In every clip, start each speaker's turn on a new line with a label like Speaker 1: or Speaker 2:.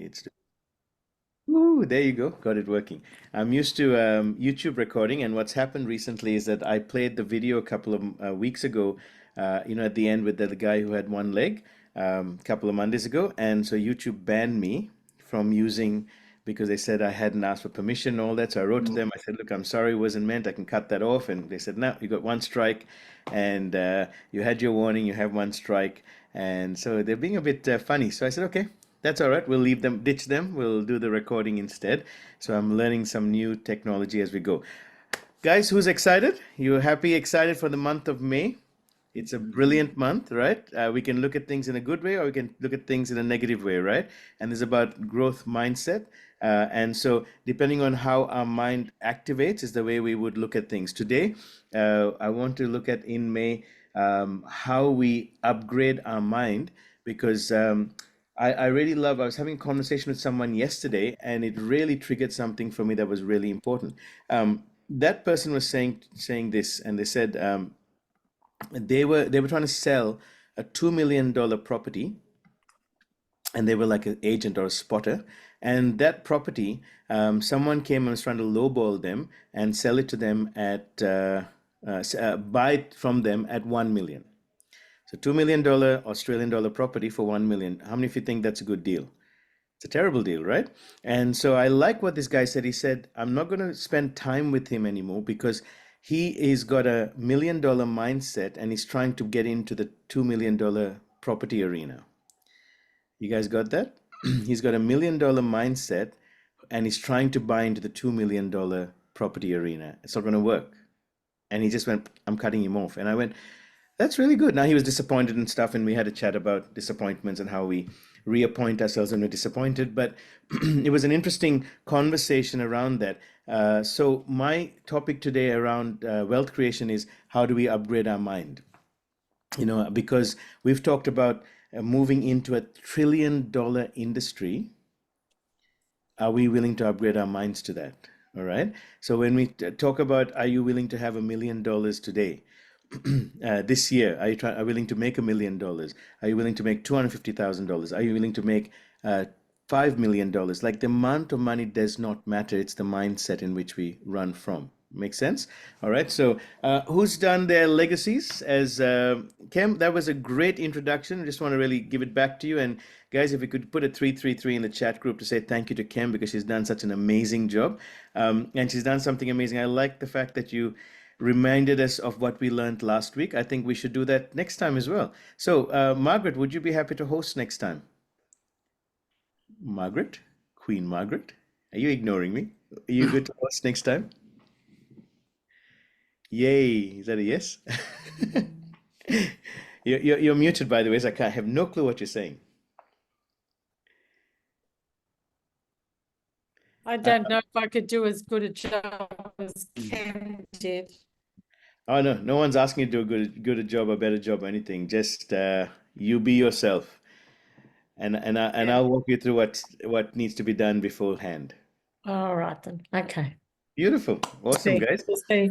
Speaker 1: It's Ooh, there you go. Got it working. I'm used to YouTube recording, and what's happened recently is that I played the video a couple of weeks ago, at the end with the guy who had one leg, a couple of Mondays ago, and so YouTube banned me from using because they said I hadn't asked for permission and all that. So I wrote to them. I said, "Look, I'm sorry, it wasn't meant. I can cut that off." And they said, "No, you got one strike, and you had your warning. You have one strike." And so they're being a bit funny. So I said, "Okay." That's all right. We'll leave them, ditch them. We'll do the recording instead. So I'm learning some new technology as we go. Guys, who's excited? You happy, excited for the month of May? It's a brilliant month, right? We can look at things in a good way or we can look at things in a negative way, right? And it's about growth mindset. And so, depending on how our mind activates, is the way we would look at things. Today, I want to look at in May how we upgrade our mind because I really love. I was having a conversation with someone yesterday, and it really triggered something for me that was really important. That person was saying this, and they said they were trying to sell a $2 million property, and they were like an agent or a spotter. And that property, someone came and was trying to lowball them and sell it to them at buy it from them at 1 million. So $2 million Australian dollar property for 1 million. How many of you think that's a good deal? It's a terrible deal, right? And so I like what this guy said. He said, I'm not going to spend time with him anymore because he is got $1 million mindset and he's trying to get into the $2 million property arena. You guys got that? He's got $1 million mindset and he's trying to buy into the $2 million property arena. It's not going to work. And he just went, I'm cutting him off. And I went, that's really good. Now he was disappointed and stuff, and we had a chat about disappointments and how we reappoint ourselves when we're disappointed. But it was an interesting conversation around that. So my topic today around wealth creation is how do we upgrade our mind? Because we've talked about moving into $1 trillion industry. Are we willing to upgrade our minds to that? All right. So when we talk about are you willing to have $1 million today? This year, are you willing to make $1 million? Are you willing to make $250,000? Are you willing to make $5 million? Like the amount of money does not matter. It's the mindset in which we run from. Make sense? All right. So, who's done their legacies? As Kem, that was a great introduction. I just want to really give it back to you. And guys, if you could put a 333 in the chat group to say thank you to Kem because she's done such an amazing job, and she's done something amazing. I like the fact that you reminded us of what we learned last week. I think we should do that next time as well. So, Margaret, would you be happy to host next time? Margaret, Queen Margaret, are you ignoring me? Are you good to host next time? Yay! Is that a yes? You're muted, by the way, so I have no clue what you're saying.
Speaker 2: I
Speaker 1: Uh,
Speaker 2: don't know if I could do as good a job as Cam did.
Speaker 1: oh no, no one's asking you to do a good a job, a better job, or anything. Just you be yourself, and
Speaker 2: Yeah.
Speaker 1: I'll walk you through what needs to be done beforehand.
Speaker 2: All right then. Okay.
Speaker 1: Beautiful, awesome,
Speaker 2: See.
Speaker 1: guys.
Speaker 2: We'll see.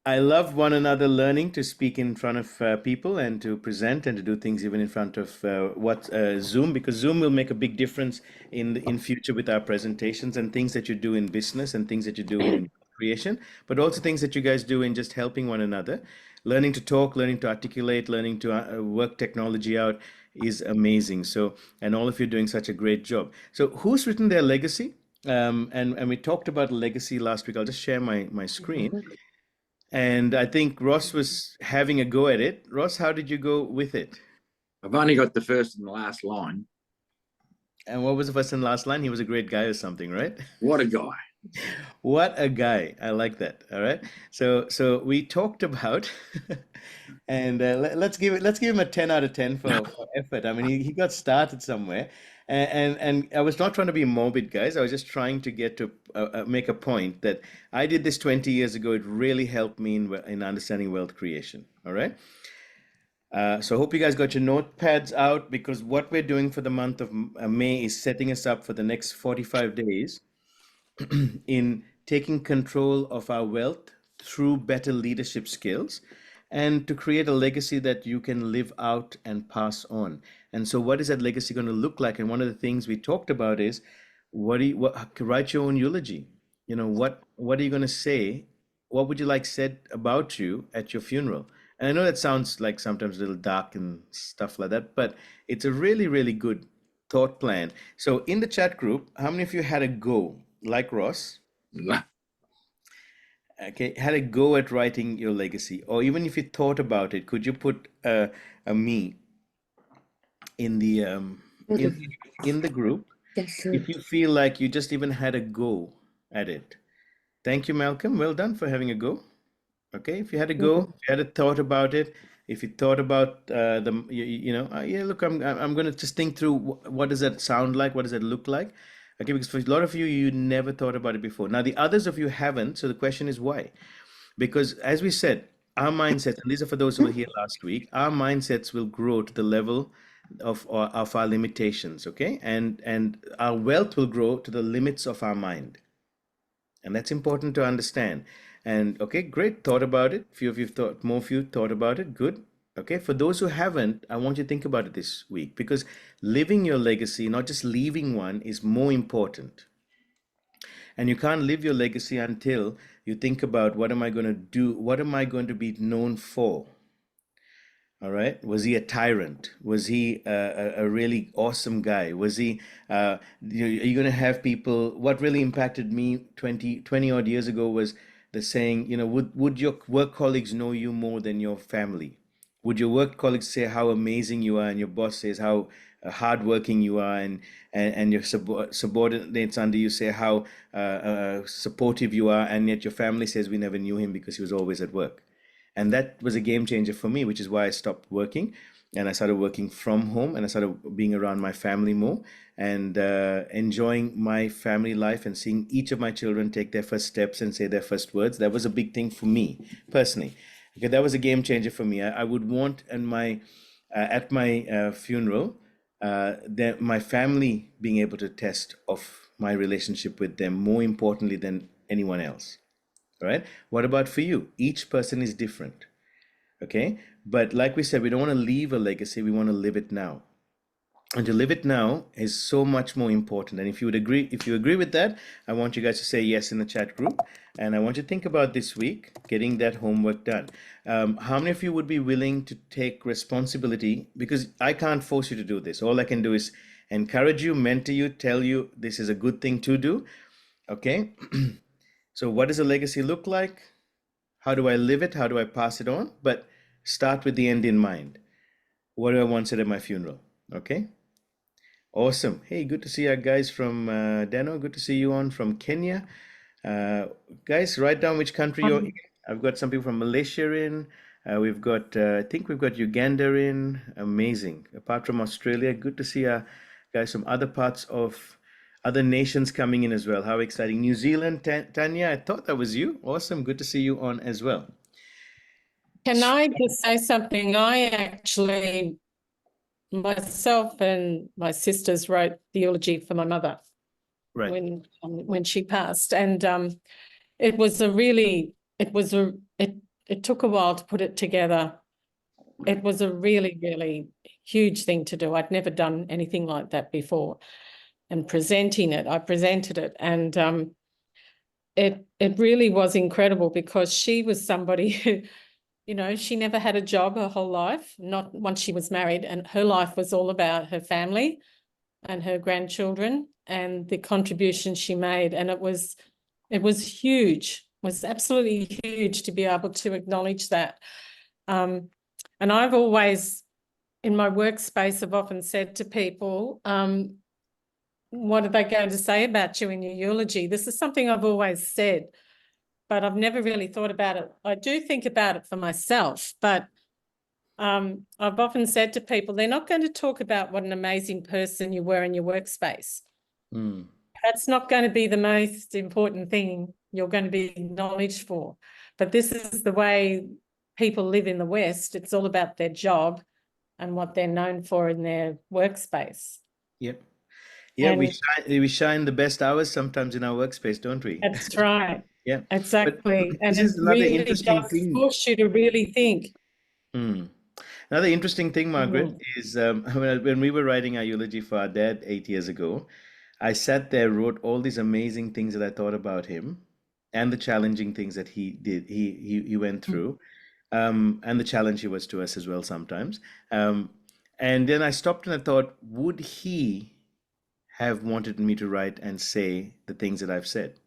Speaker 1: I love one another learning to speak in front of people and to present and to do things even in front of Zoom because Zoom will make a big difference in future with our presentations and things that you do in business and things that you do in creation, but also things that you guys do in just helping one another. Learning to talk, learning to articulate, learning to work technology out is amazing. So, and all of you doing such a great job. So, who's written their legacy? And we talked about legacy last week. I'll just share my screen. And I think Ross was having a go at it. Ross, how did you go with it?
Speaker 3: I've only got the first and the last line.
Speaker 1: And what was the first and last line? He was a great guy or something, right?
Speaker 3: What a guy.
Speaker 1: What a guy. I like that. All right. So we talked about and let's give him a 10 out of 10 for effort. I mean, he got started somewhere. And I was not trying to be morbid, guys. I was just trying to get to make a point that I did this 20 years ago. It really helped me in understanding wealth creation. All right. So I hope you guys got your notepads out because what we're doing for the month of May is setting us up for the next 45 days in taking control of our wealth through better leadership skills and to create a legacy that you can live out and pass on. And so what is that legacy going to look like? And one of the things we talked about is write your own eulogy. You know, what are you going to say? What would you like said about you at your funeral? And I know that sounds like sometimes a little dark and stuff like that, but it's a really, really good thought plan. So in the chat group, how many of you had a go, like Ross? Okay, had a go at writing your legacy, or even if you thought about it, could you put a me in the in the group
Speaker 4: Yes, sir.
Speaker 1: if you feel like you just even had a go at it? Thank you, Malcolm. Well done for having a go. Okay, if you had a go, if you had a thought about it, if you thought about yeah, look, I'm going to just think through what does that sound like? What does that look like? Okay, because for a lot of you, you never thought about it before. Now, the others of you haven't. So the question is why? Because as we said, our mindsets, and these are for those who were here last week, our mindsets will grow to the level of our limitations, okay? And our wealth will grow to the limits of our mind. And that's important to understand. And okay, great, thought about it. Few of you thought, more of you thought about it. Good. Okay, for those who haven't, I want you to think about it this week, because living your legacy, not just leaving one, is more important. And you can't live your legacy until you think about, what am I going to do? What am I going to be known for? All right. Was he a tyrant? Was he a really awesome guy? Was he, are you going to have people? What really impacted me 20 odd years ago was the saying, would your work colleagues know you more than your family? Would your work colleagues say how amazing you are, and your boss says how hardworking you are, and your subordinates under you say how supportive you are, and yet your family says we never knew him because he was always at work? And that was a game changer for me, which is why I stopped working and I started working from home, and I started being around my family more, and enjoying my family life and seeing each of my children take their first steps and say their first words. That was a big thing for me personally. Okay, that was a game changer for me. I would want at my funeral that my family being able to test of my relationship with them more importantly than anyone else. All right. What about for you? Each person is different. Okay. But like we said, we don't want to leave a legacy. We want to live it now. And to live it now is so much more important. And if you agree with that, I want you guys to say yes in the chat group. And I want you to think about this week, getting that homework done. How many of you would be willing to take responsibility? Because I can't force you to do this. All I can do is encourage you, mentor you, tell you this is a good thing to do. Okay. So what does a legacy look like? How do I live it? How do I pass it on? But start with the end in mind. What do I want said at my funeral? Okay. Awesome. Hey, good to see our guys from Dano. Good to see you on from Kenya. Guys, write down which country you're in. I've got some people from Malaysia in. We've got, I think we've got Uganda in. Amazing. Apart from Australia, good to see our guys from other parts of other nations coming in as well. How exciting. New Zealand, Tanya, I thought that was you. Awesome. Good to see you on as well.
Speaker 2: Can I just say something? I actually, myself and my sisters wrote the eulogy for my mother
Speaker 1: Right.
Speaker 2: when she passed, and it was it took a while to put it together. It was a really, really huge thing to do. I'd never done anything like that before. And I presented it, and it really was incredible, because she was somebody who, she never had a job her whole life, not once she was married, and her life was all about her family and her grandchildren and the contribution she made. And it was huge, was absolutely huge to be able to acknowledge that. And I've always, in my workspace, I've often said to people, what are they going to say about you in your eulogy? This is something I've always said, but I've never really thought about it. I do think about it for myself, but I've often said to people, they're not going to talk about what an amazing person you were in your workspace. That's not going to be the most important thing you're going to be acknowledged for. But this is the way people live in the West. It's all about their job and what they're known for in their workspace.
Speaker 1: Yep. Yeah,
Speaker 2: And
Speaker 1: we shine the best hours sometimes in our workspace, don't we?
Speaker 2: that's right.
Speaker 1: Yeah.
Speaker 2: Exactly.
Speaker 1: But
Speaker 2: And
Speaker 1: this is
Speaker 2: it
Speaker 1: another
Speaker 2: really
Speaker 1: interesting
Speaker 2: does
Speaker 1: thing.
Speaker 2: force you to really think.
Speaker 1: Another interesting thing, Margaret,
Speaker 2: Mm.
Speaker 1: is when we were writing our eulogy for our dad 8 years ago, I sat there, wrote all these amazing things that I thought about him and the challenging things that he did, he went
Speaker 2: Mm.
Speaker 1: through, and the challenge he was to us as well sometimes. Um, and then I stopped and I thought, would he have wanted me to write and say the things that I've said?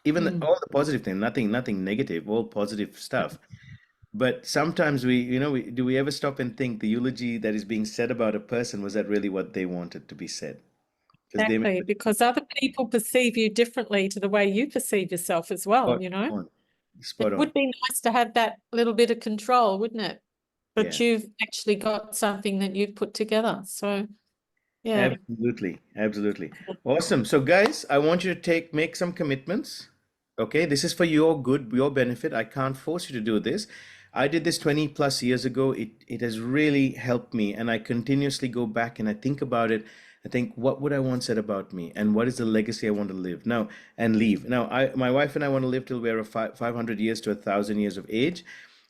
Speaker 1: Even
Speaker 2: Mm.
Speaker 1: all the positive things, nothing negative, all positive stuff. But sometimes do we ever stop and think the eulogy that is being said about a person, was that really what they wanted to be said? Because they may
Speaker 2: Exactly, because other people perceive you differently to the way you perceive yourself as well,
Speaker 1: spot
Speaker 2: you know.
Speaker 1: on, spot
Speaker 2: It
Speaker 1: on.
Speaker 2: would be nice to have that little bit of control, wouldn't it? But
Speaker 1: Yeah,
Speaker 2: you've actually got something that you've put together. So, yeah.
Speaker 1: absolutely, absolutely. Awesome. So guys, I want you to make some commitments. Okay, this is for your good, your benefit. I can't force you to do this. I did this 20 plus years ago. It has really helped me, and I continuously go back and I think about it. I think, what would I want said about me, and what is the legacy I want to live now and leave. Now, my wife and I want to live till we're 500 years to 1,000 years of age.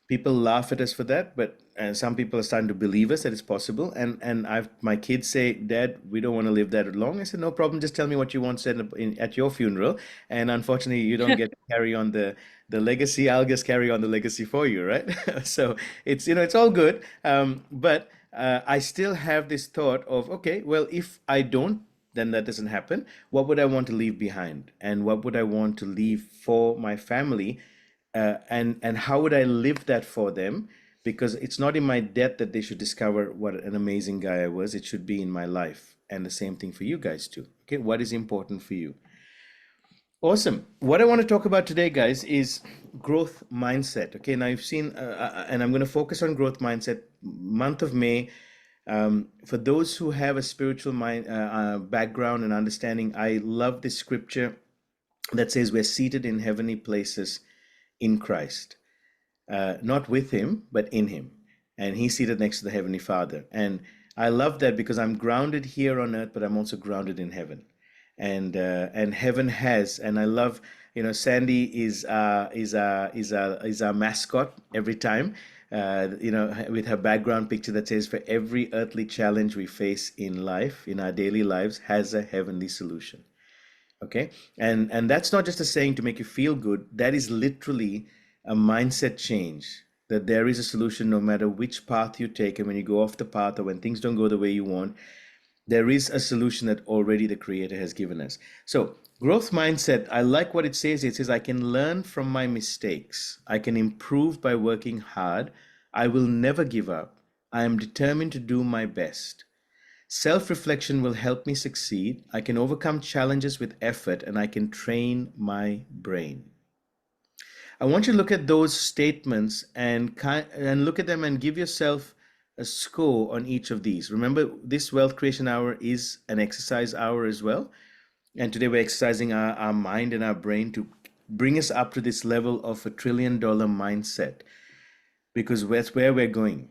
Speaker 1: People laugh at us for that, but some people are starting to believe us that it's possible. And my kids say, Dad, we don't want to live that long. I said, no problem. Just tell me what you want said at your funeral. And unfortunately, you don't get to carry on the legacy. I'll just carry on the legacy for you, right? So it's all good. But I still have this thought of, okay, well, if I don't, then that doesn't happen. What would I want to leave behind? And what would I want to leave for my family? And how would I live that for them? Because it's not in my death that they should discover what an amazing guy I was. It should be in my life. And the same thing for you guys too. Okay, what is important for you? Awesome. What I want to talk about today, guys, is growth mindset. Okay, now you've seen, and I'm going to focus on growth mindset. Month of May. For those who have a spiritual mind background and understanding, I love this scripture that says we're seated in heavenly places in Christ, not with him, but in him. And he's seated next to the Heavenly Father. And I love that because I'm grounded here on earth, but I'm also grounded in heaven. And heaven has, and I love, Sandy is our mascot every time. With her background picture that says, for every earthly challenge we face in life, in our daily lives, has a heavenly solution. Okay, and that's not just a saying to make you feel good. That is literally a mindset change, that there is a solution no matter which path you take. And when you go off the path, or when things don't go the way you want, there is a solution that already the creator has given us. So growth mindset, I like what it says. It says, I can learn from my mistakes, I can improve by working hard, I will never give up, I am determined to do my best. Self-reflection will help me succeed. I can overcome challenges with effort, and I can train my brain. I want you to look at those statements and look at them and give yourself a score on each of these. Remember, this wealth creation hour is an exercise hour as well. And today we're exercising our mind and our brain to bring us up to this level of $1 trillion mindset, because that's where we're going.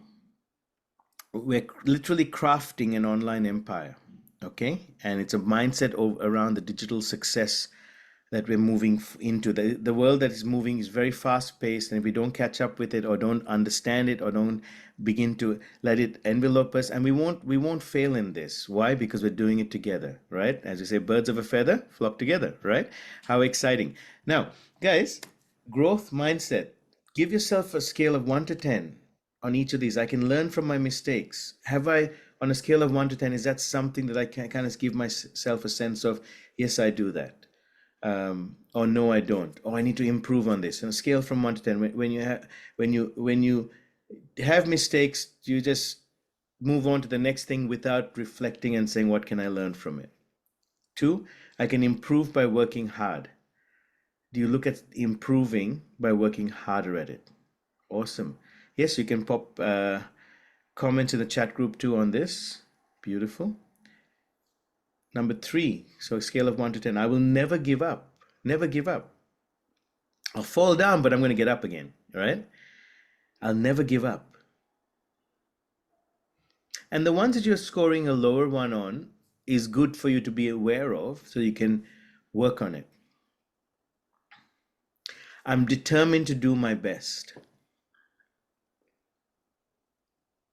Speaker 1: We're literally crafting an online empire. Okay, and it's a mindset around the digital success that we're moving into. The world that is moving is very fast paced, and if we don't catch up with it, or don't understand it, or don't begin to let it envelope us, and we won't fail in this. Why? Because we're doing it together, right? As we say, birds of a feather flock together, right? How exciting. Now, guys, growth mindset. Give yourself a scale of 1 to 10 on each of these. I can learn from my mistakes. Have I, on a scale of 1 to 10, is that something that I can kind of give myself a sense of, yes, I do that, or no, I don't, or I need to improve on this? On a scale from 1 to 10, when you have mistakes, you just move on to the next thing without reflecting and saying, what can I learn from it? 2, I can improve by working hard. Do you look at improving by working harder at it? Awesome. Yes, you can pop comments in the chat group too on this. Beautiful. Number 3, so a scale of 1 to 10. I will never give up. Never give up. I'll fall down, but I'm going to get up again. All right? I'll never give up. And the ones that you're scoring a lower one on is good for you to be aware of so you can work on it. I'm determined to do my best.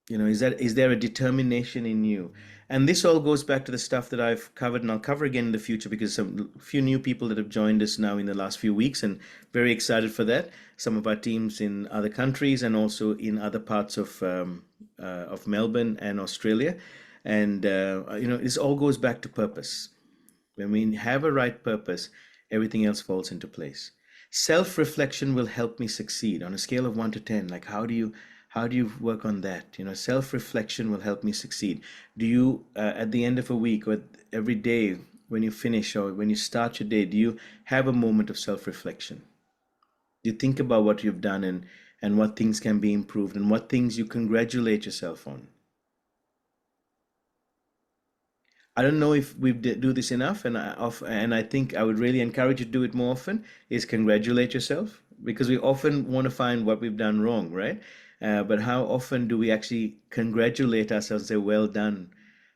Speaker 1: You know, is there a determination in you? And this all goes back to the stuff that I've covered, and I'll cover again in the future because some few new people that have joined us now in the last few weeks, and very excited for that. Some of our teams in other countries and also in other parts of Melbourne and Australia, and you know, this all goes back to purpose. When we have a right purpose, everything else falls into place. Self-reflection will help me succeed on a scale of 1 to 10. Like, how do you work on that? You know, self-reflection will help me succeed. Do you, at the end of a week or every day when you finish or when you start your day, do you have a moment of self-reflection? Do you think about what you've done and what things can be improved and what things you congratulate yourself on? I don't know if we do this enough, and I think I would really encourage you to do it more often. Is congratulate yourself because we often want to find what we've done wrong, right? But how often do we actually congratulate ourselves and say, "Well done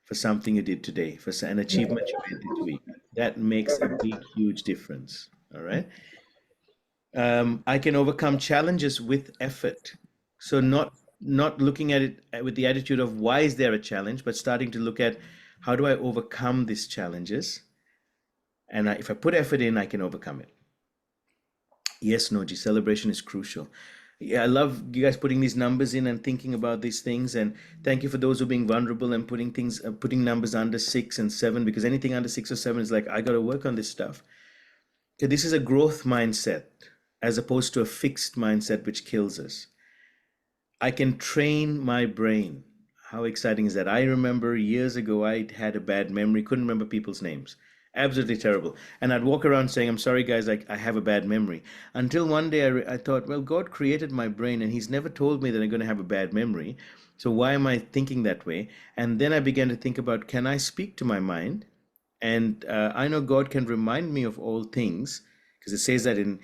Speaker 1: for something you did today, for an achievement you made this week"? That makes a big, huge difference. All right. I can overcome challenges with effort. So not looking at it with the attitude of why is there a challenge, but starting to look at how do I overcome these challenges? And if I put effort in, I can overcome it. Yes, Noji, celebration is crucial. Yeah, I love you guys putting these numbers in and thinking about these things. And thank you for those who are being vulnerable and putting numbers under 6 and 7, because anything under 6 or 7 is like, I got to work on this stuff. Okay, this is a growth mindset as opposed to a fixed mindset, which kills us. I can train my brain. How exciting is that? I remember years ago, I had a bad memory, couldn't remember people's names. Absolutely terrible. And I'd walk around saying, I'm sorry, guys, I have a bad memory. Until one day I thought, well, God created my brain and He's never told me that I'm going to have a bad memory. So why am I thinking that way? And then I began to think about, can I speak to my mind? And I know God can remind me of all things because it says that in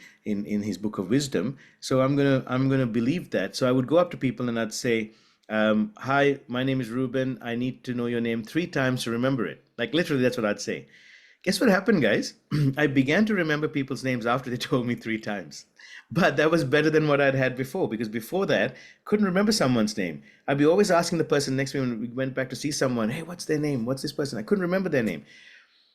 Speaker 1: His book of wisdom. So I'm gonna believe that. So I would go up to people and I'd say, "Hi, my name is Ruben. I need to know your name 3 times to remember it." Like literally, that's what I'd say. Guess what happened, guys? I began to remember people's names after they told me 3 times. But that was better than what I'd had before because before that, couldn't remember someone's name. I'd be always asking the person next to me when we went back to see someone, "Hey, what's their name? What's this person?" I couldn't remember their name.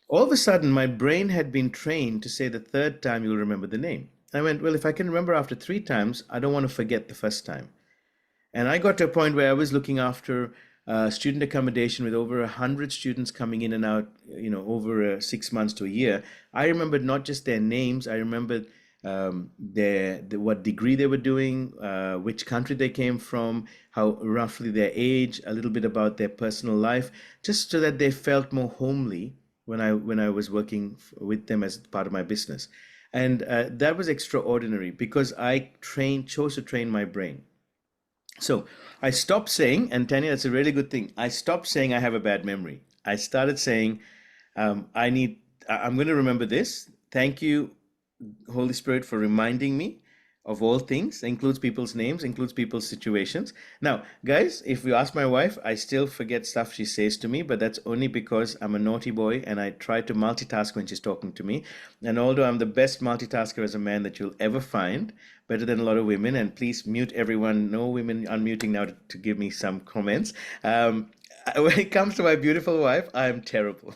Speaker 1: All of a sudden, my brain had been trained to say the third time you'll remember the name. I went, well, if I can remember after 3 times, I don't want to forget the first time. And I got to a point where I was looking after student accommodation with over 100 students coming in and out, you know, over 6 months to a year. I remembered not just their names, I remembered what degree they were doing, which country they came from, how roughly their age, a little bit about their personal life, just so that they felt more homely when I was working with them as part of my business. And that was extraordinary because I chose to train my brain. So I stopped saying, and Tanya, that's a really good thing. I stopped saying I have a bad memory. I started saying, I'm going to remember this. Thank you, Holy Spirit, for reminding me of all things. It includes people's names, includes people's situations. Now, guys, if you ask my wife, I still forget stuff she says to me, but that's only because I'm a naughty boy and I try to multitask when she's talking to me. And although I'm the best multitasker as a man that you'll ever find, better than a lot of women, and please mute everyone, no women unmuting now to give me some comments. When it comes to my beautiful wife, I'm terrible.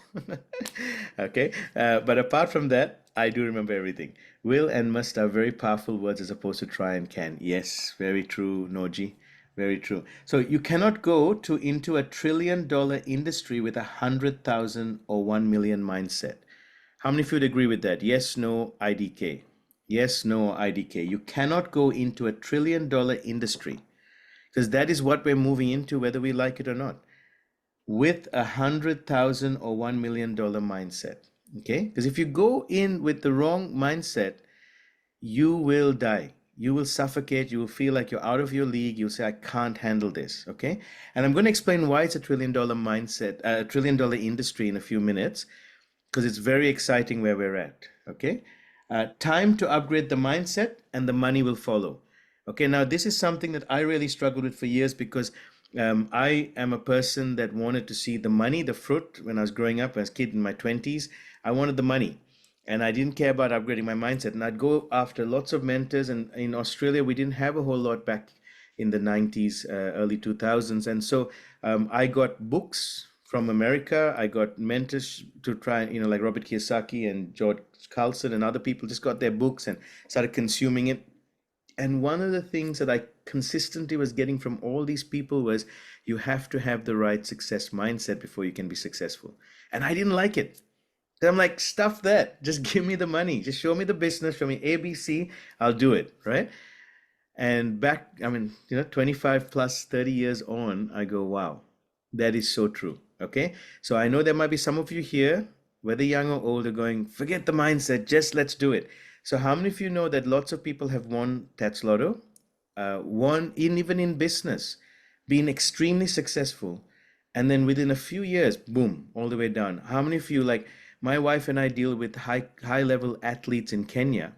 Speaker 1: Okay. But apart from that, I do remember everything. Will and must are very powerful words as opposed to try and can. Yes, very true, Noji. Very true. So you cannot go into $1 trillion industry with 100,000 or 1 million mindset. How many of you would agree with that? Yes, no, IDK. Yes, no, IDK. You cannot go into $1 trillion industry because that is what we're moving into, whether we like it or not, with 100,000 or $1 million mindset. Okay, because if you go in with the wrong mindset, you will die. You will suffocate. You will feel like you're out of your league. You'll say, I can't handle this. Okay, and I'm going to explain why it's $1 trillion mindset, $1 trillion industry in a few minutes, because it's very exciting where we're at. Okay, time to upgrade the mindset, and the money will follow. Okay, now this is something that I really struggled with for years because I am a person that wanted to see the money, the fruit. When I was growing up as a kid in my 20s, I wanted the money and I didn't care about upgrading my mindset. And I'd go after lots of mentors. And in Australia, we didn't have a whole lot back in the 90s, early 2000s. And so I got books from America. I got mentors to try, like Robert Kiyosaki and George Carlson and other people just got their books and started consuming it. And one of the things that I consistently was getting from all these people was you have to have the right success mindset before you can be successful. And I didn't like it. And I'm like, stuff that. Just give me the money. Just show me the business, show me ABC, I'll do it, right? And back, 25 plus 30 years on, I go, wow, that is so true. Okay. So I know there might be some of you here, whether young or old, are going, forget the mindset, just let's do it. So how many of you know that lots of people have won Tats Lotto, won even in business, been extremely successful, and then within a few years, boom, all the way down? How many of you, like my wife and I, deal with high level athletes in Kenya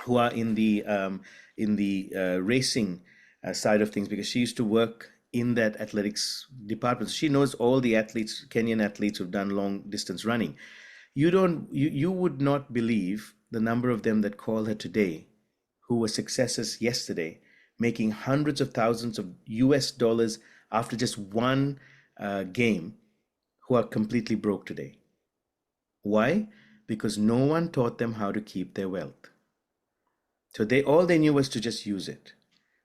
Speaker 1: who are in the racing side of things, because she used to work in that athletics department. She knows all the athletes, Kenyan athletes who've done long distance running. You would not believe the number of them that call her today who were successes yesterday, making hundreds of thousands of US dollars after just one game, who are completely broke today. Why? Because no one taught them how to keep their wealth. So all they knew was to just use it,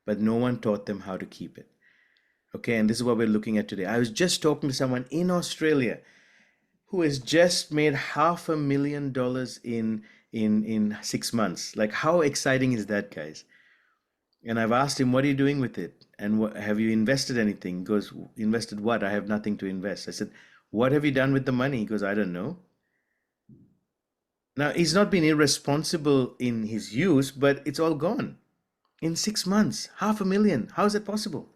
Speaker 1: but no one taught them how to keep it. Okay, and this is what we're looking at today. I was just talking to someone in Australia who has just made $500,000 in 6 months. Like, how exciting is that, guys? And I've asked him, what are you doing with it? And have you invested anything? He goes, invested what? I have nothing to invest. I said, what have you done with the money? He goes, I don't know. Now, he's not been irresponsible in his use, but it's all gone in 6 months. $500,000. How is that possible?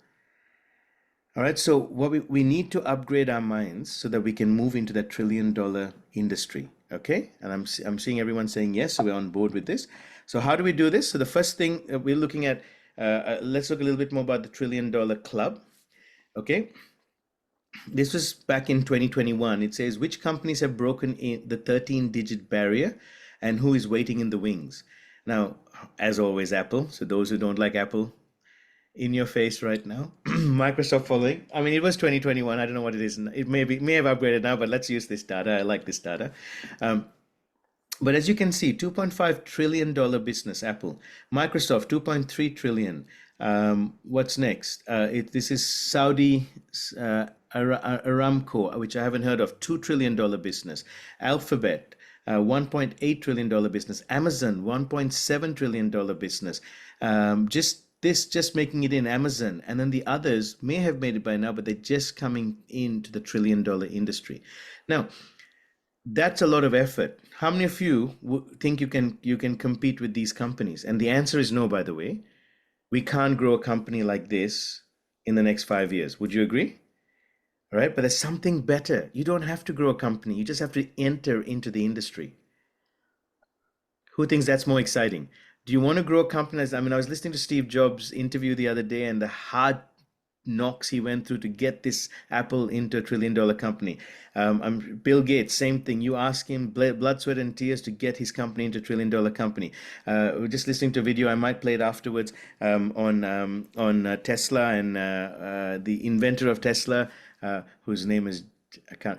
Speaker 1: All right, so what we need to upgrade our minds so that we can move into that $1 trillion industry. Okay, and I'm seeing everyone saying yes, so we're on board with this. So how do we do this? So the first thing we're looking at, let's look a little bit more about the $1 trillion club. Okay, this was back in 2021. It says, which companies have broken in the 13-digit barrier and who is waiting in the wings? Now, as always, Apple. So those who don't like Apple, in your face right now. Microsoft following. I mean, it was 2021. I don't know what it is. It may have upgraded now, but let's use this data. I like this data. But as you can see, $2.5 trillion business, Apple. Microsoft, 2.3 trillion. What's next? This is Saudi Aramco, which I haven't heard of, $2 trillion business. Alphabet, $1.8 trillion business. Amazon, $1.7 trillion business. Just making it in Amazon, and then the others may have made it by now, but they're just coming into the $1 trillion industry. Now, that's a lot of effort. How many of you think you can compete with these companies? And the answer is no, by the way. We can't grow a company like this in the next 5 years. Would you agree? All right, but there's something better. You don't have to grow a company. You just have to enter into the industry. Who thinks that's more exciting? Do you want to grow a company? I was listening to Steve Jobs' interview the other day and the hard knocks he went through to get this Apple into $1 trillion company. Bill Gates, same thing. You ask him, blood, sweat, and tears to get his company into $1 trillion company. We're just listening to a video. I might play it afterwards on Tesla and the inventor of Tesla, whose name is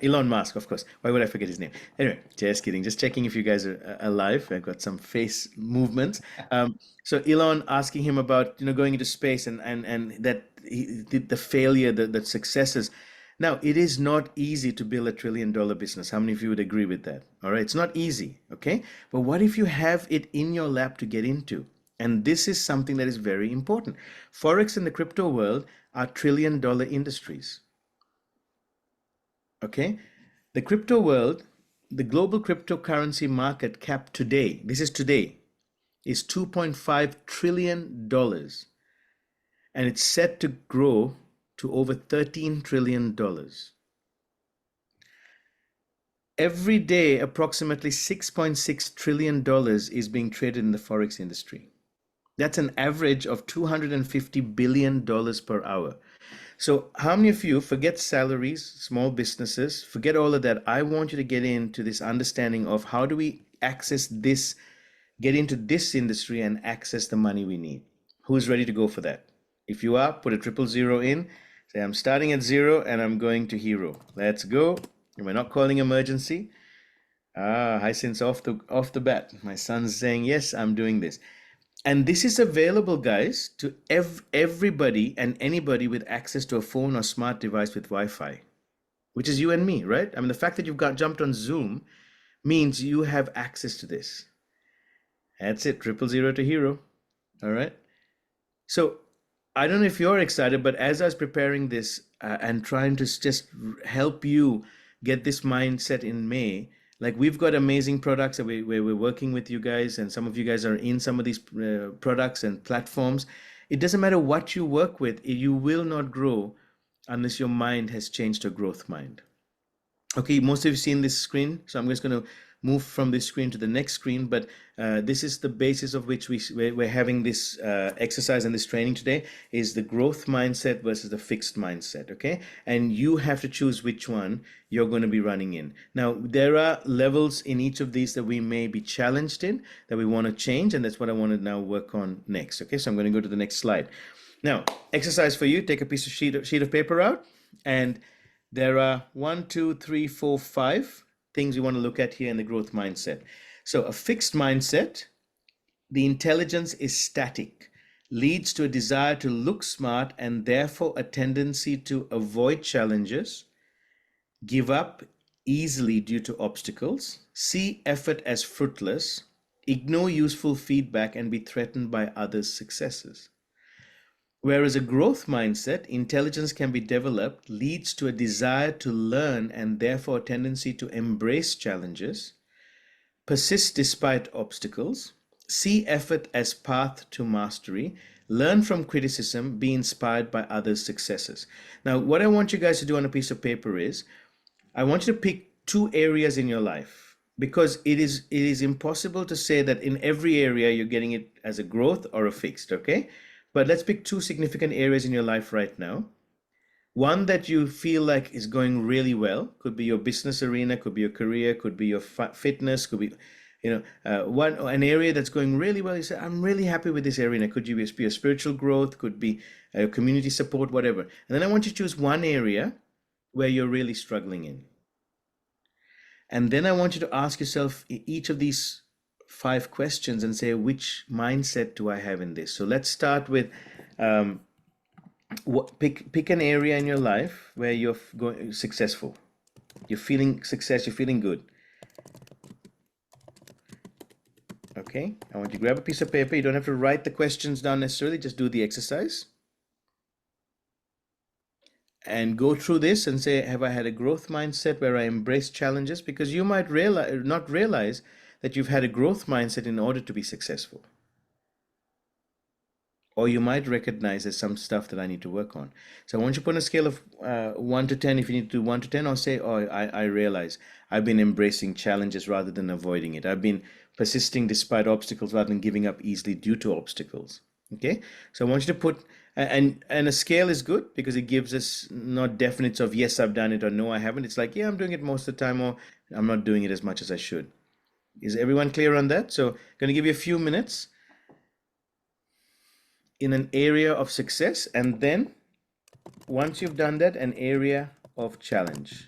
Speaker 1: Elon Musk, of course. Why would I forget his name? Anyway, just kidding. Just checking if you guys are alive. I've got some face movements. So Elon asking him about going into space and that the failure, the successes. Now, it is not easy to build $1 trillion business. How many of you would agree with that? All right, it's not easy. Okay, but what if you have it in your lap to get into? And this is something that is very important. Forex and the crypto world are $1 trillion industries. Okay, the crypto world, the global cryptocurrency market cap today, this is today, is $2.5 trillion. And it's set to grow to over $13 trillion. Every day, approximately $6.6 trillion is being traded in the Forex industry. That's an average of $250 billion per hour. So how many of you, forget salaries, small businesses, forget all of that. I want you to get into this understanding of how do we access this, get into this industry and access the money we need. Who's ready to go for that? If you are, put a 000 in. Say, I'm starting at 0 and I'm going to hero. Let's go. And we're not calling emergency. Hyacinth's off the bat. My son's saying, yes, I'm doing this. And this is available, guys, to everybody and anybody with access to a phone or smart device with Wi-Fi, which is you and me, right? I mean, the fact that you've jumped on Zoom means you have access to this. That's it, 000 to hero. All right. So I don't know if you're excited, but as I was preparing this and trying to just help you get this mindset in May, like we've got amazing products that we're working with you guys, and some of you guys are in some of these products and platforms. It doesn't matter what you work with, you will not grow unless your mind has changed to a growth mind. Okay, most of you seen this screen, so I'm just going to move from this screen to the next screen, but this is the basis of which we're having this exercise and this training today, is the growth mindset versus the fixed mindset, okay? And you have to choose which one you're going to be running in. Now, there are levels in each of these that we may be challenged in, that we want to change, and that's what I want to now work on next, okay? So I'm going to go to the next slide. Now, exercise for you, take a piece of sheet of paper out, and there are 1, 2, 3, 4, 5 things we want to look at here in the growth mindset. So a fixed mindset, the intelligence is static, leads to a desire to look smart and therefore a tendency to avoid challenges, give up easily due to obstacles, see effort as fruitless, ignore useful feedback, and be threatened by others' successes. Whereas a growth mindset, intelligence can be developed, leads to a desire to learn and therefore a tendency to embrace challenges, persist despite obstacles, see effort as path to mastery, learn from criticism, be inspired by others' successes. Now, what I want you guys to do on a piece of paper is, I want you to pick 2 areas in your life, because it is impossible to say that in every area you're getting it as a growth or a fixed, okay? But let's pick 2 significant areas in your life right now. One that you feel like is going really well, could be your business arena, could be your career, could be your fitness, could be, an area that's going really well. You say, I'm really happy with this arena. Could you be a spiritual growth, could be a community support, whatever. And then I want you to choose one area where you're really struggling in. And then I want you to ask yourself each of these 5 questions and say, which mindset do I have in this? So let's start with pick an area in your life where you're going successful. You're feeling success, you're feeling good. Okay, I want you to grab a piece of paper. You don't have to write the questions down necessarily, just do the exercise. And go through this and say, have I had a growth mindset where I embrace challenges? Because you might not realize that you've had a growth mindset in order to be successful. Or you might recognize there's some stuff that I need to work on. So I want you to put on a scale of 1 to 10, if you need to do 1 to 10, or say, oh, I realize I've been embracing challenges rather than avoiding it. I've been persisting despite obstacles rather than giving up easily due to obstacles. Okay, so I want you to put, and a scale is good because it gives us not definites of yes, I've done it, or no, I haven't. It's like, yeah, I'm doing it most of the time, or I'm not doing it as much as I should. Is everyone clear on that? So I'm going to give you a few minutes in an area of success, and then once you've done that, an area of challenge.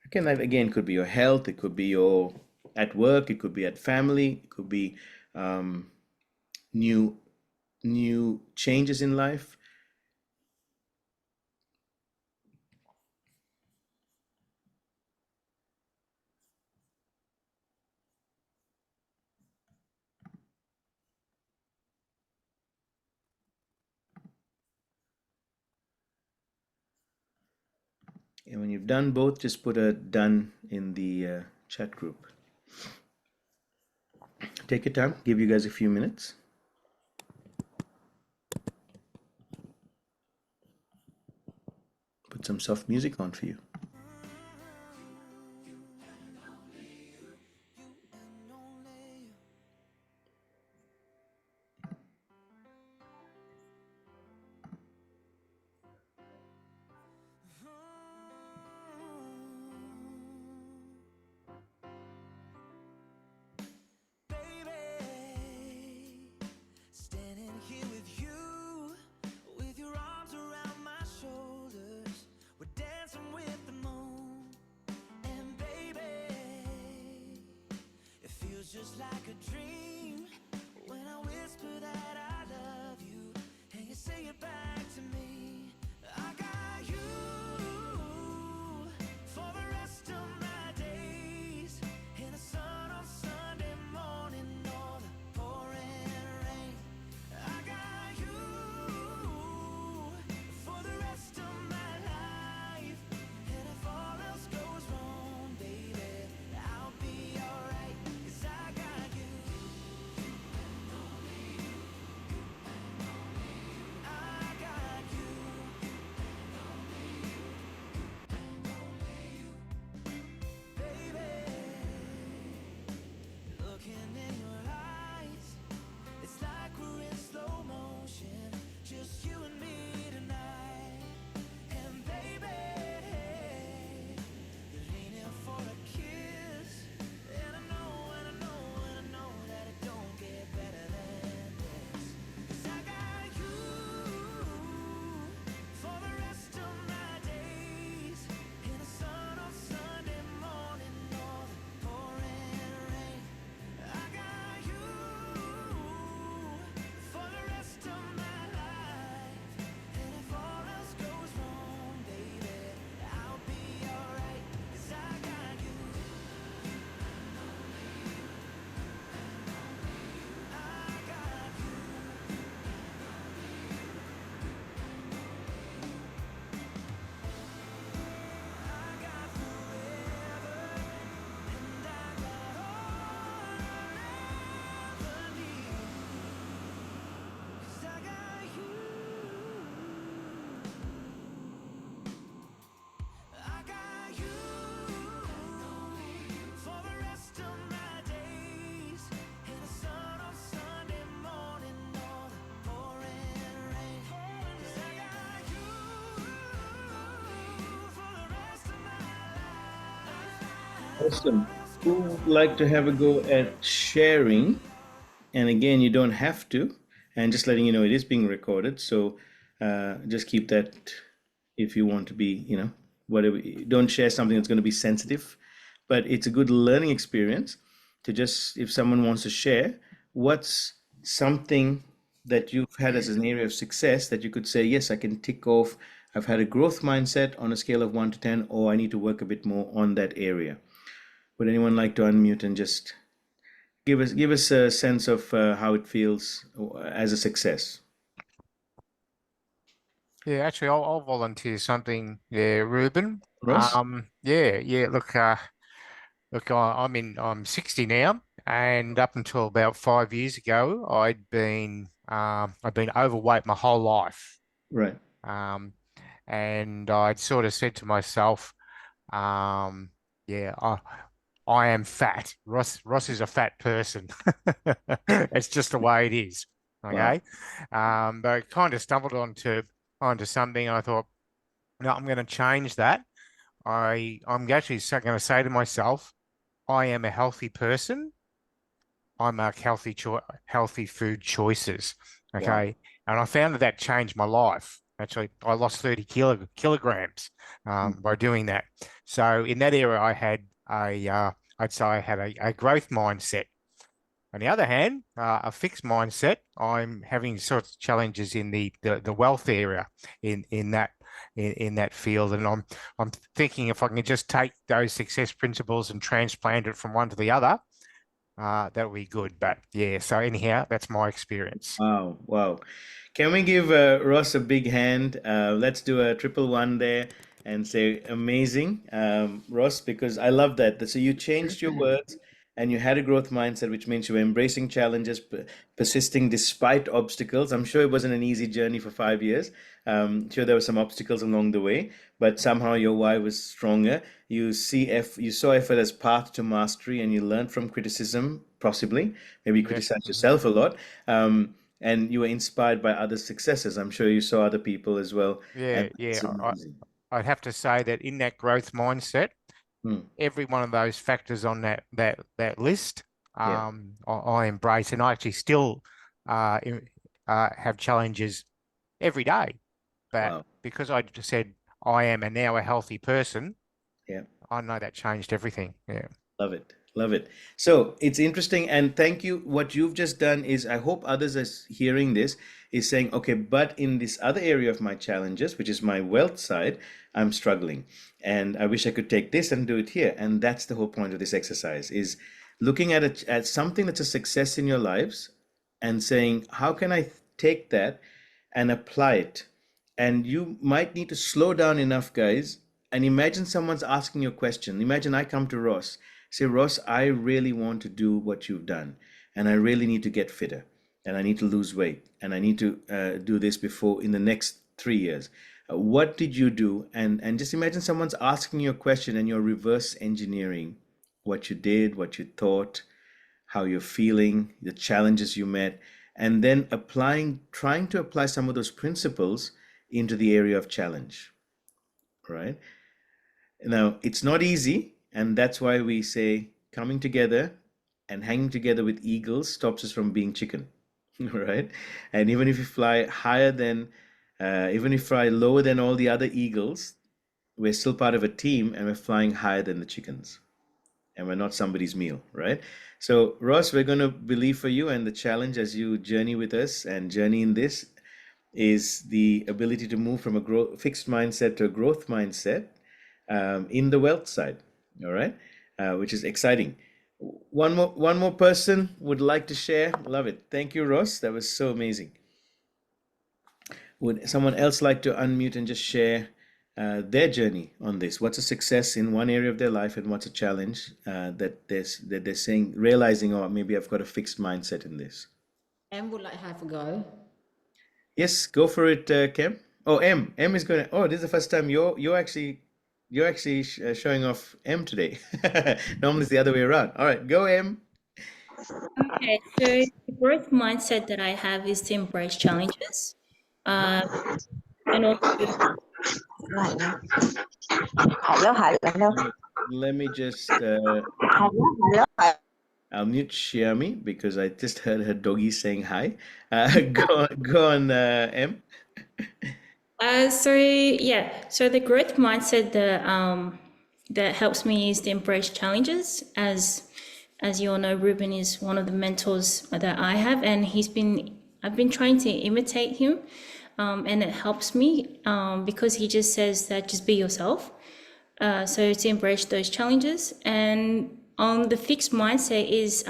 Speaker 1: Okay, that again could be your health, it could be your at work, it could be at family, it could be new changes in life. And when you've done both, just put a done in the chat group. Take your time, give you guys a few minutes. Put some soft music on for you.
Speaker 4: just like a dream. When I whisper that I love you, and you say it back to me, I got you for the rest of my days. In the sun on Sunday morning or the pouring rain, I got you for the rest of my life. And if all else goes wrong, baby, I'll be alright, 'cause I got you. I got you. Baby, looking in your eyes, it's like we're in slow motion, just you and me tonight. And baby, you're leaning for a kiss, and I know, and I know, and I know that it don't get better than this. 'Cause I got you for the rest of my days. In the sun on Sunday morning or the pouring rain, I got you for the rest of my life. And if all else goes wrong, baby, I'll be alright, 'cause I got you. I got you. I got forever, and I got all I'll ever need, 'cause I got you. I got you for the rest of my days. In the sun on Sunday morning or the pouring rain, 'cause I got you for the rest of my life.
Speaker 1: Awesome. Who would like to have a go at sharing? And again, you don't have to. And just letting you know, it is being recorded. So just keep that if you want to be, whatever. Don't share something that's going to be sensitive. But it's a good learning experience to just, if someone wants to share, what's something that you've had as an area of success that you could say, yes, I can tick off. I've had a growth mindset on a scale of 1 to 10, or I need to work a bit more on that area. Would anyone like to unmute and just give us a sense of how it feels as a success?
Speaker 5: Yeah, actually, I'll volunteer something. Yeah, Ruben.
Speaker 1: Ross?
Speaker 5: Yeah. Look, I'm 60 now, and up until about 5 years ago, I'd been overweight my whole life.
Speaker 1: Right.
Speaker 5: And I'd sort of said to myself, yeah, I am fat. Ross is a fat person. It's just the way it is.
Speaker 1: Wow.
Speaker 5: Okay. But I kind of stumbled onto something. And I thought, no, I'm going to change that. I'm actually going to say to myself, I am a healthy person. I make healthy food choices.
Speaker 1: Wow.
Speaker 5: Okay. And I found that changed my life. Actually, I lost 30 kilograms by doing that. So in that era, I'd say I had a growth mindset. On the other hand, a fixed mindset. I'm having sorts of challenges in the wealth area in that field, and I'm thinking if I can just take those success principles and transplant it from one to the other, that would be good. But yeah, so anyhow, that's my experience.
Speaker 1: Wow. Wow. Can we give Ross a big hand? Let's do a triple one there and say amazing, Ross, because I love that. So you changed your words and you had a growth mindset, which means you were embracing challenges, persisting despite obstacles. I'm sure it wasn't an easy journey for 5 years. Sure, there were some obstacles along the way, but somehow your why was stronger. You saw effort as path to mastery, and you learned from criticism, possibly. Maybe you
Speaker 5: Yeah.
Speaker 1: criticized yourself a lot. And you were inspired by other successes. I'm sure you saw other people as well.
Speaker 5: Yeah,
Speaker 1: And that's amazing.
Speaker 5: I'd have to say that in that growth mindset,
Speaker 1: Hmm.
Speaker 5: every one of those factors on that list,
Speaker 1: Yeah.
Speaker 5: I embrace, and I actually still have challenges every day. But
Speaker 1: Wow.
Speaker 5: because I just said I am now a healthy person,
Speaker 1: Yeah.
Speaker 5: I know that changed everything. Yeah.
Speaker 1: Love it. Love it. So it's interesting, and thank you. What you've just done is, I hope others are hearing this, is saying, okay, but in this other area of my challenges, which is my wealth side, I'm struggling, and I wish I could take this and do it here. And that's the whole point of this exercise: is looking at it at something that's a success in your lives, and saying, how can I take that and apply it? And you might need to slow down enough, guys, and imagine someone's asking you a question. Imagine I come to Ross, say, Ross, I really want to do what you've done, and I really need to get fitter, and I need to lose weight, and I need to do this before in the next 3 years. What did you do? And just imagine someone's asking you a question, and you're reverse engineering what you did, what you thought, how you're feeling, the challenges you met, and then trying to apply some of those principles into the area of challenge, right? Now, it's not easy, and that's why we say coming together and hanging together with eagles stops us from being chicken, right? And even if you fly higher than, even if you fly lower than all the other eagles, we're still part of a team, and we're flying higher than the chickens, and we're not somebody's meal, right? So, Ross, we're going to believe for you, and the challenge as you journey with us and journey in this is the ability to move from a fixed mindset to a growth mindset in the wealth side. All right, which is exciting. One more person would like to share. Love it. Thank you, Ross. That was so amazing. Would someone else like to unmute and just share their journey on this? What's a success in one area of their life, and what's a challenge that they're saying, realizing, oh, maybe I've got a fixed mindset in this.
Speaker 6: Em would like to have a go.
Speaker 1: Yes, go for it, Kem. Oh, M is going to. Oh, this is the first time you're actually showing off M today. Normally it's the other way around. All right, go M.
Speaker 7: Okay, so the growth mindset that I have is to embrace challenges. And also,
Speaker 8: Hello.
Speaker 1: Let me just
Speaker 8: Hello.
Speaker 1: I'll mute Shiami because I just heard her doggy saying hi. Go on, M.
Speaker 7: so the growth mindset that helps me is to embrace challenges. As you all know, Ruben is one of the mentors that I have, and I've been trying to imitate him, and it helps me because he just says that just be yourself. So to embrace those challenges, and on the fixed mindset is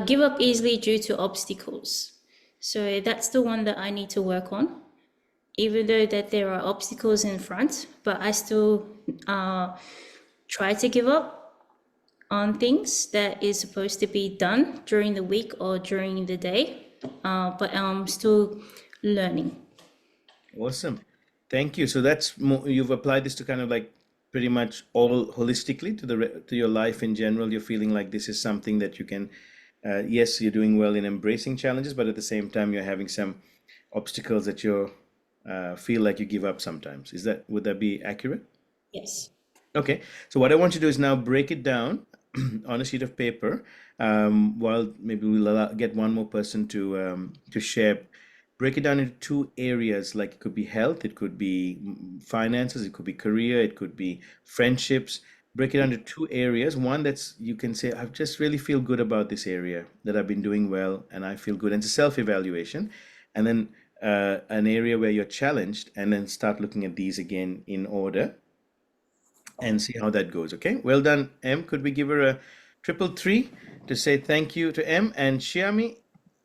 Speaker 7: give up easily due to obstacles. So that's the one that I need to work on, even though that there are obstacles in front, but I still try to give up on things that is supposed to be done during the week or during the day, but I'm still learning.
Speaker 1: Awesome. Thank you. So that's you've applied this to kind of like pretty much all holistically to your life in general. You're feeling like this is something that you can, yes, you're doing well in embracing challenges, but at the same time, you're having some obstacles that you feel like you give up sometimes. Would that be accurate?
Speaker 7: Yes.
Speaker 1: Okay. So what I want you to do is now break it down on a sheet of paper. While maybe we'll get one more person to share. Break it down into 2 areas, like it could be health, it could be finances, it could be career, it could be friendships. Break it down into 2 areas. One that's you can say, I just really feel good about this area, that I've been doing well and I feel good. And it's a self-evaluation. And then an area where you're challenged, and then start looking at these again in order and see how that goes. Okay, well done, M. Could we give her a 333 to say thank you to M? And Shiami,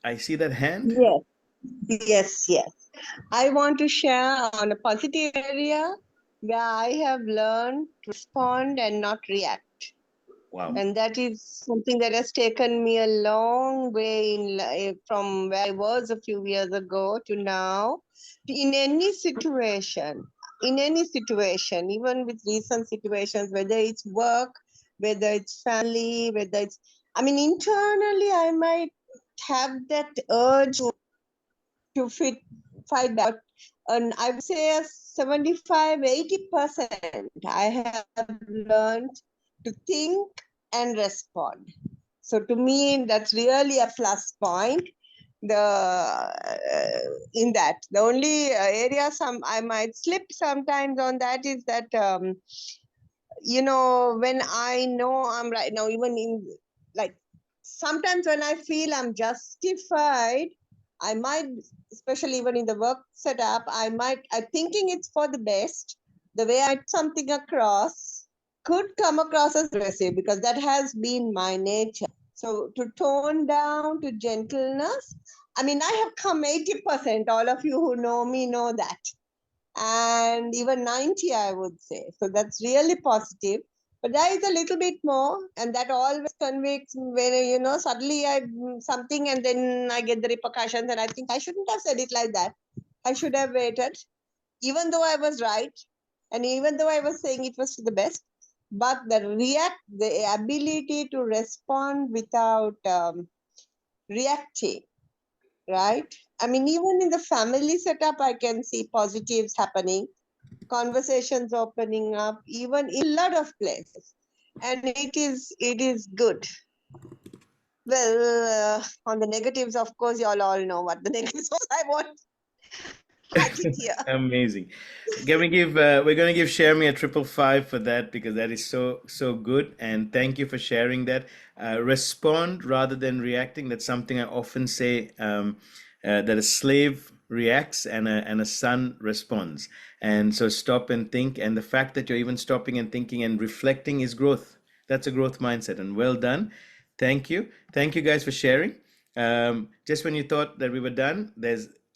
Speaker 1: I see that hand.
Speaker 8: Yes. I want to share on a positive area where I have learned to respond and not react.
Speaker 1: Wow.
Speaker 8: And that is something that has taken me a long way in life, from where I was a few years ago to now. In any situation, even with recent situations, whether it's work, whether it's family, internally I might have that urge to fight back. And I would say 75-80% I have learned to think and respond. So to me, that's really a plus point. The only area I might slip sometimes on that is that you know, when I know I'm right now, even in like sometimes when I feel I'm justified, I might, especially even in the work setup, I'm thinking it's for the best. The way I put something across could come across as aggressive because that has been my nature. So to tone down to gentleness, I mean, I have come 80%. All of you who know me know that. And even 90, I would say. So that's really positive. But there is a little bit more, and that always convicts me when, you know, suddenly I do something and then I get the repercussions, and I think I shouldn't have said it like that. I should have waited, even though I was right, and even though I was saying it was for the best. But the ability to respond without reacting, right? I mean, even in the family setup, I can see positives happening, conversations opening up, even in a lot of places, and it is good. Well, on the negatives, of course, you all know what the negatives was. I won't catch it here.
Speaker 1: Amazing. We're gonna give Shermi a 555 for that because that is so good. And thank you for sharing that. Respond rather than reacting. That's something I often say. That a slave reacts and a son responds. And so stop and think. And the fact that you're even stopping and thinking and reflecting is growth. That's a growth mindset. And well done. Thank you. Thank you guys for sharing. Just when you thought that we were done,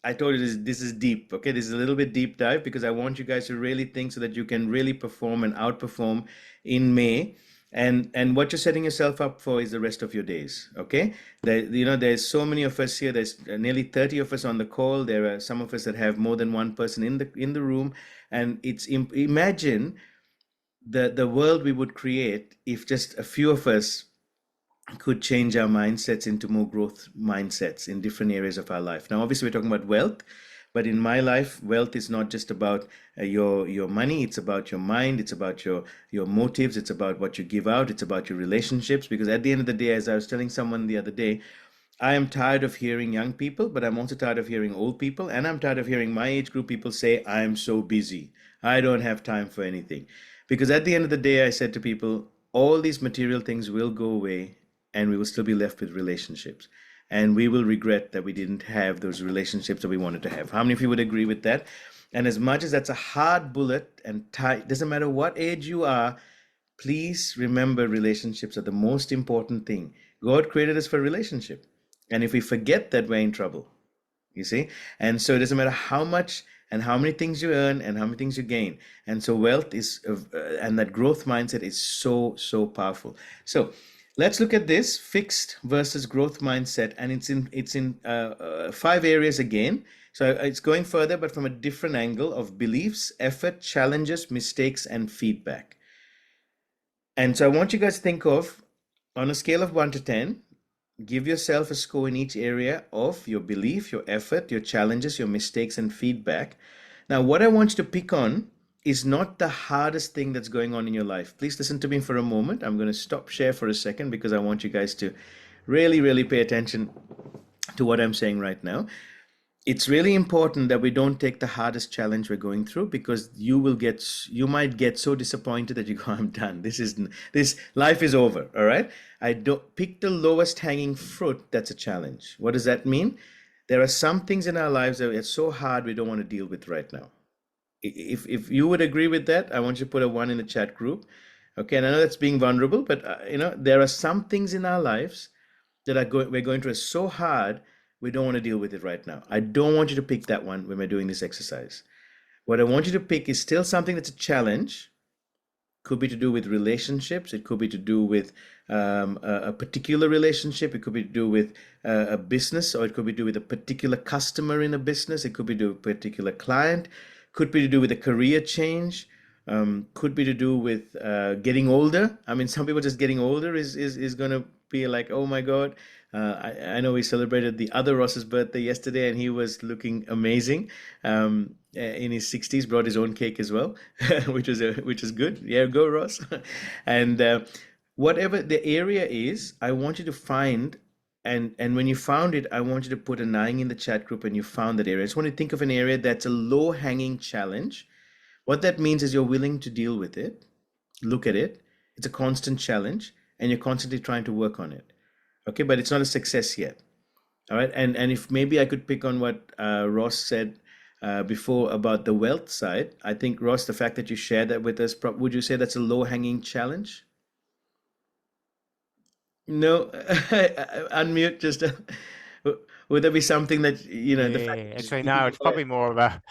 Speaker 1: I told you this is deep. Okay, this is a little bit deep dive because I want you guys to really think so that you can really perform and outperform in May. And what you're setting yourself up for is the rest of your days. Okay, there's so many of us here. There's nearly 30 of us on the call. There are some of us that have more than one person in the room, and imagine the world we would create if just a few of us could change our mindsets into more growth mindsets in different areas of our life. Now, obviously, we're talking about wealth, but in my life, wealth is not just about your money. It's about your mind. It's about your motives. It's about what you give out. It's about your relationships. Because at the end of the day, as I was telling someone the other day, I am tired of hearing young people, but I'm also tired of hearing old people, and I'm tired of hearing my age group people say, "I am so busy. I don't have time for anything." Because at the end of the day, I said to people, all these material things will go away and we will still be left with relationships. And we will regret that we didn't have those relationships that we wanted to have. How many of you would agree with that? And as much as that's a hard bullet and tight, doesn't matter what age you are, please remember relationships are the most important thing. God created us for relationship. And if we forget that, we're in trouble. You see? And so it doesn't matter how much and how many things you earn and how many things you gain. And so wealth is, and that growth mindset is so powerful. So let's look at this fixed versus growth mindset, and it's in 5 areas again. So it's going further, but from a different angle of beliefs, effort, challenges, mistakes, and feedback. And so I want you guys to think of, on a scale of 1 to 10, give yourself a score in each area of your belief, your effort, your challenges, your mistakes, and feedback. Now, what I want you to pick on is not the hardest thing that's going on in your life. Please listen to me for a moment. I'm going to stop share for a second because I want you guys to really pay attention to what I'm saying right now. It's really important that we don't take the hardest challenge we're going through, because you might get so disappointed that you go, I'm done. This life is over. All right. I don't pick the lowest hanging fruit. That's a challenge. What does that mean? There are some things in our lives that are so hard we don't want to deal with right now. If you would agree with that, I want you to put a 1 in the chat group. Okay, and I know that's being vulnerable, but there are some things in our lives that we're going through so hard we don't want to deal with it right now. I don't want you to pick that one when we're doing this exercise. What I want you to pick is still something that's a challenge. Could be to do with relationships. It could be to do with a particular relationship. It could be to do with a business, or it could be to do with a particular customer in a business. It could be to do with a particular client. Could be to do with a career change. Could be to do with getting older. I mean, some people just getting older is going to be like, oh my God. I know we celebrated the other Ross's birthday yesterday, and he was looking amazing. In his 60s, brought his own cake as well, which is good. Yeah, go Ross. And whatever the area is, I want you to find, and when you found it, I want you to put a 9 in the chat group, and you found that area. I just want to think of an area that's a low-hanging challenge. What that means is you're willing to deal with it. look at it. It's a constant challenge, and you're constantly trying to work on it. Okay, but it's not a success yet. All right, and if maybe I could pick on what Ross said before about the wealth side, I think Ross, the fact that you shared that with us, would you say that's a low-hanging challenge? No, unmute. Just would there be something that the fact
Speaker 5: Yeah,
Speaker 1: that
Speaker 5: actually,
Speaker 1: you
Speaker 5: no,
Speaker 1: can
Speaker 5: it's
Speaker 1: go ahead-
Speaker 5: probably more of a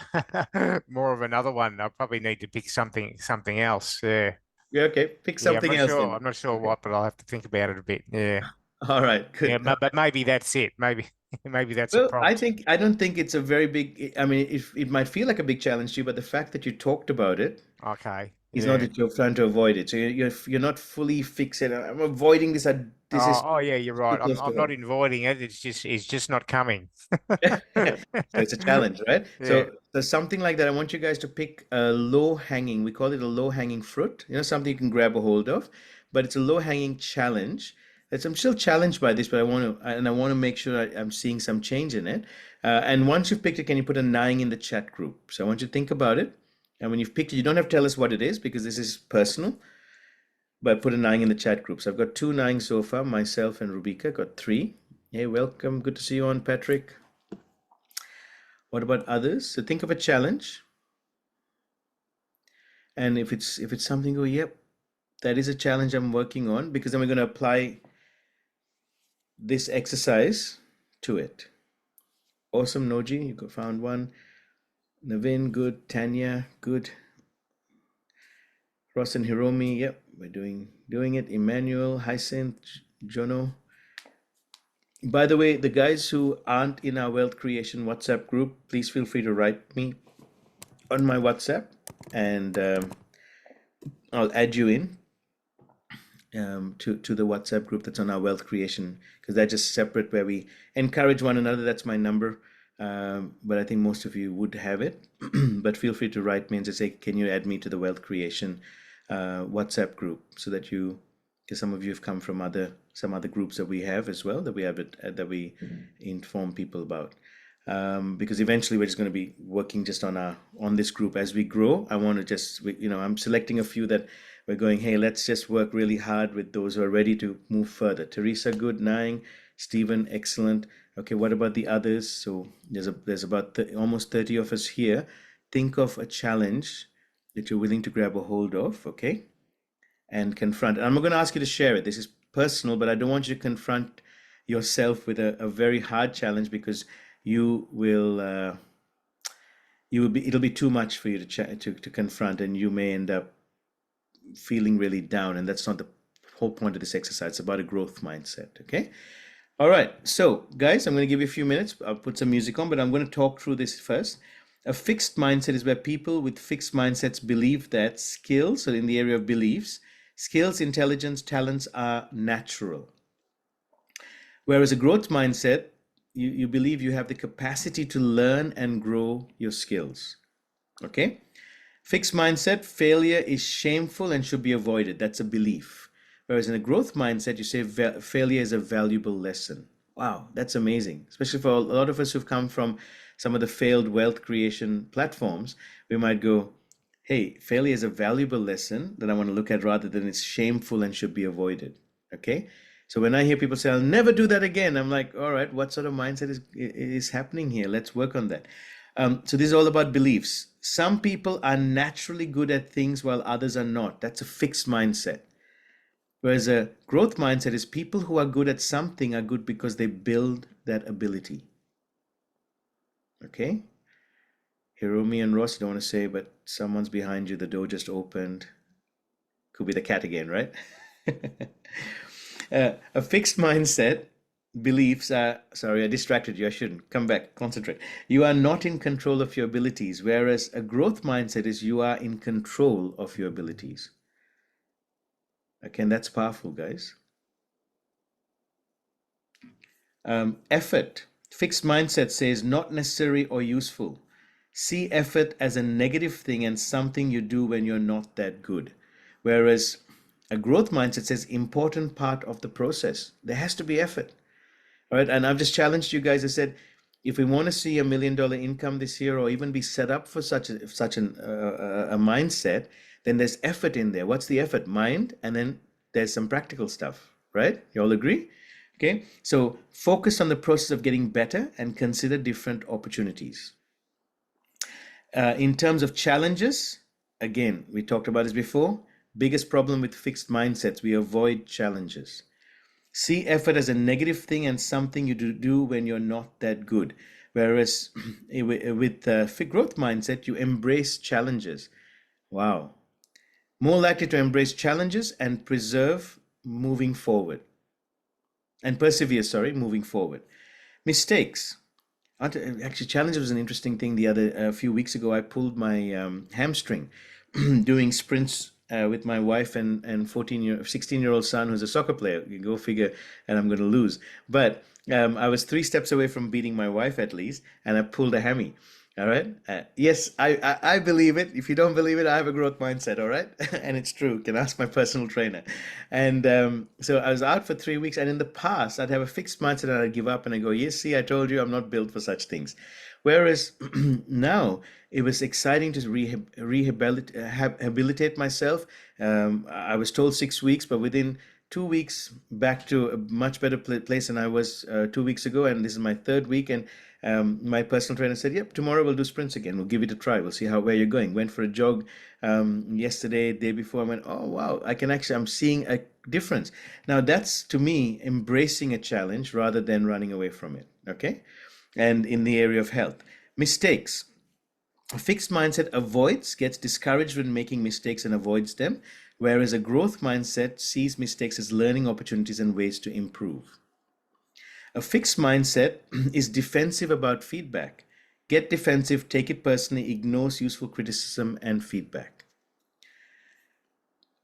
Speaker 5: more of another one. I probably need to pick something else. Yeah,
Speaker 1: Yeah, okay, pick
Speaker 5: yeah, I'm
Speaker 1: something
Speaker 5: not
Speaker 1: else
Speaker 5: sure.
Speaker 1: then.
Speaker 5: I'm not sure
Speaker 1: Okay.
Speaker 5: what, but I'll have to think about it a bit. Yeah,
Speaker 1: All right,
Speaker 5: yeah,
Speaker 1: good.
Speaker 5: but maybe that's it. Maybe maybe that's a
Speaker 1: Well,
Speaker 5: prompt.
Speaker 1: I don't think it's a very big. I mean, if it might feel like a big challenge to you, but the fact that you talked about it
Speaker 5: Okay,
Speaker 1: is not
Speaker 5: yeah.
Speaker 1: that you're trying to avoid it. So you're not fully fixated. I'm avoiding this. This is
Speaker 5: Oh, yeah, you're
Speaker 1: too
Speaker 5: right.
Speaker 1: close to
Speaker 5: I'm not
Speaker 1: home.
Speaker 5: avoiding it. It's just not coming.
Speaker 1: So it's a challenge, right?
Speaker 5: Yeah.
Speaker 1: So there's something like that. I want you guys to pick a low hanging, we call it a low hanging fruit, something you can grab a hold of, but it's a low hanging challenge. I'm still challenged by this, but I want to make sure I'm seeing some change in it. And once you've picked it, can you put a 9 in the chat group? So I want you to think about it. And when you've picked it, you don't have to tell us what it is because this is personal, but put a 9 in the chat group. So I've got 2 9s so far, myself and Rubika got 3. Hey, welcome. Good to see you on, Patrick. What about others? So think of a challenge. And if it's something, go, yep, that is a challenge I'm working on, because then we're going to apply this exercise to it. Awesome, Noji, you found one. Navin, good. Tanya, good. Ross and Hiromi, yep, we're doing it. Emmanuel, Hyacinth, Jono. By the way, the guys who aren't in our Wealth Creation WhatsApp group, please feel free to write me on my WhatsApp, and I'll add you in to the WhatsApp group that's on our Wealth Creation, because they're just separate where we encourage one another. That's my number, but I think most of you would have it. But feel free to write me and just say, can you add me to the Wealth Creation WhatsApp group, so that because some of you have come from some other groups that we have as well, that we inform people about. Because eventually we're just going to be working just on this group as we grow. I want to just, I'm selecting a few that we're going, hey, let's just work really hard with those who are ready to move further. Teresa, good. Nine. Stephen, excellent. Okay, what about the others? So there's about almost 30 of us here. Think of a challenge that you're willing to grab a hold of, okay, and confront. And I'm not going to ask you to share it. This is personal, but I don't want you to confront yourself with a very hard challenge, because it'll be too much for you to confront, and you may end up feeling really down, and that's not the whole point of this exercise. It's about a growth mindset. Okay, all right, so guys, I'm going to give you a few minutes. I'll put some music on, but I'm going to talk through this first. A fixed mindset is where people with fixed mindsets believe that skills, so in the area of beliefs, skills, intelligence, talents are natural. Whereas a growth mindset, you believe you have the capacity to learn and grow your skills. Okay? Fixed mindset, failure is shameful and should be avoided. That's a belief. Whereas in a growth mindset, you say failure is a valuable lesson. Wow, that's amazing. Especially for a lot of us who've come from some of the failed wealth creation platforms, we might go, hey, failure is a valuable lesson that I want to look at, rather than it's shameful and should be avoided. Okay? So when I hear people say, I'll never do that again, I'm like, all right, what sort of mindset is happening here? Let's work on that. So this is all about beliefs. Some people are naturally good at things while others are not. That's a fixed mindset. Whereas a growth mindset is people who are good at something are good because they build that ability. Okay? Hiromi and Ross, don't want to say, but someone's behind you. The door just opened. Could be the cat again, right? A fixed mindset beliefs are, sorry, I distracted you. I shouldn't. Come back, concentrate. You are not in control of your abilities, whereas a growth mindset is you are in control of your abilities. Okay, and that's powerful, guys. Effort. Fixed mindset says not necessary or useful. See effort as a negative thing and something you do when you're not that good. Whereas a growth mindset says important part of the process. There has to be effort. All right, and I've just challenged you guys. I said, if we want to see $1 million income this year, or even be set up for such a mindset, Then there's effort in there. What's the effort? Mind, and then there's some practical stuff, right? You all agree? Okay, so focus on the process of getting better and consider different opportunities. In terms of challenges, again, we talked about this before. Biggest problem with fixed mindsets, we avoid challenges. See effort as a negative thing and something you do when you're not that good. Whereas with growth mindset, you embrace challenges. Wow. More likely to embrace challenges and persevere, moving forward. Mistakes. Actually, challenges was an interesting thing. A few weeks ago, I pulled my hamstring doing sprints with my wife and 16-year-old son who's a soccer player. You go figure, and I'm going to lose. But I was 3 steps away from beating my wife at least, and I pulled a hammy. All right. Yes, I believe it. If you don't believe it, I have a growth mindset. All right. And it's true. You can ask my personal trainer. And so I was out for 3 weeks. And in the past, I'd have a fixed mindset and I'd give up and I go, yes, see, I told you I'm not built for such things. Whereas now it was exciting to rehabilitate myself. I was told 6 weeks, but within 2 weeks back to a much better place than I was 2 weeks ago. And this is my 3rd week. And my personal trainer said, yep, tomorrow we'll do sprints again. We'll give it a try. We'll see where you're going. Went for a jog yesterday, day before. I went, oh, wow, I'm seeing a difference. Now that's, to me, embracing a challenge rather than running away from it. Okay. And in the area of health, mistakes. A fixed mindset gets discouraged when making mistakes and avoids them, whereas a growth mindset sees mistakes as learning opportunities and ways to improve. A fixed mindset is defensive about feedback. Get defensive, take it personally, ignores useful criticism and feedback.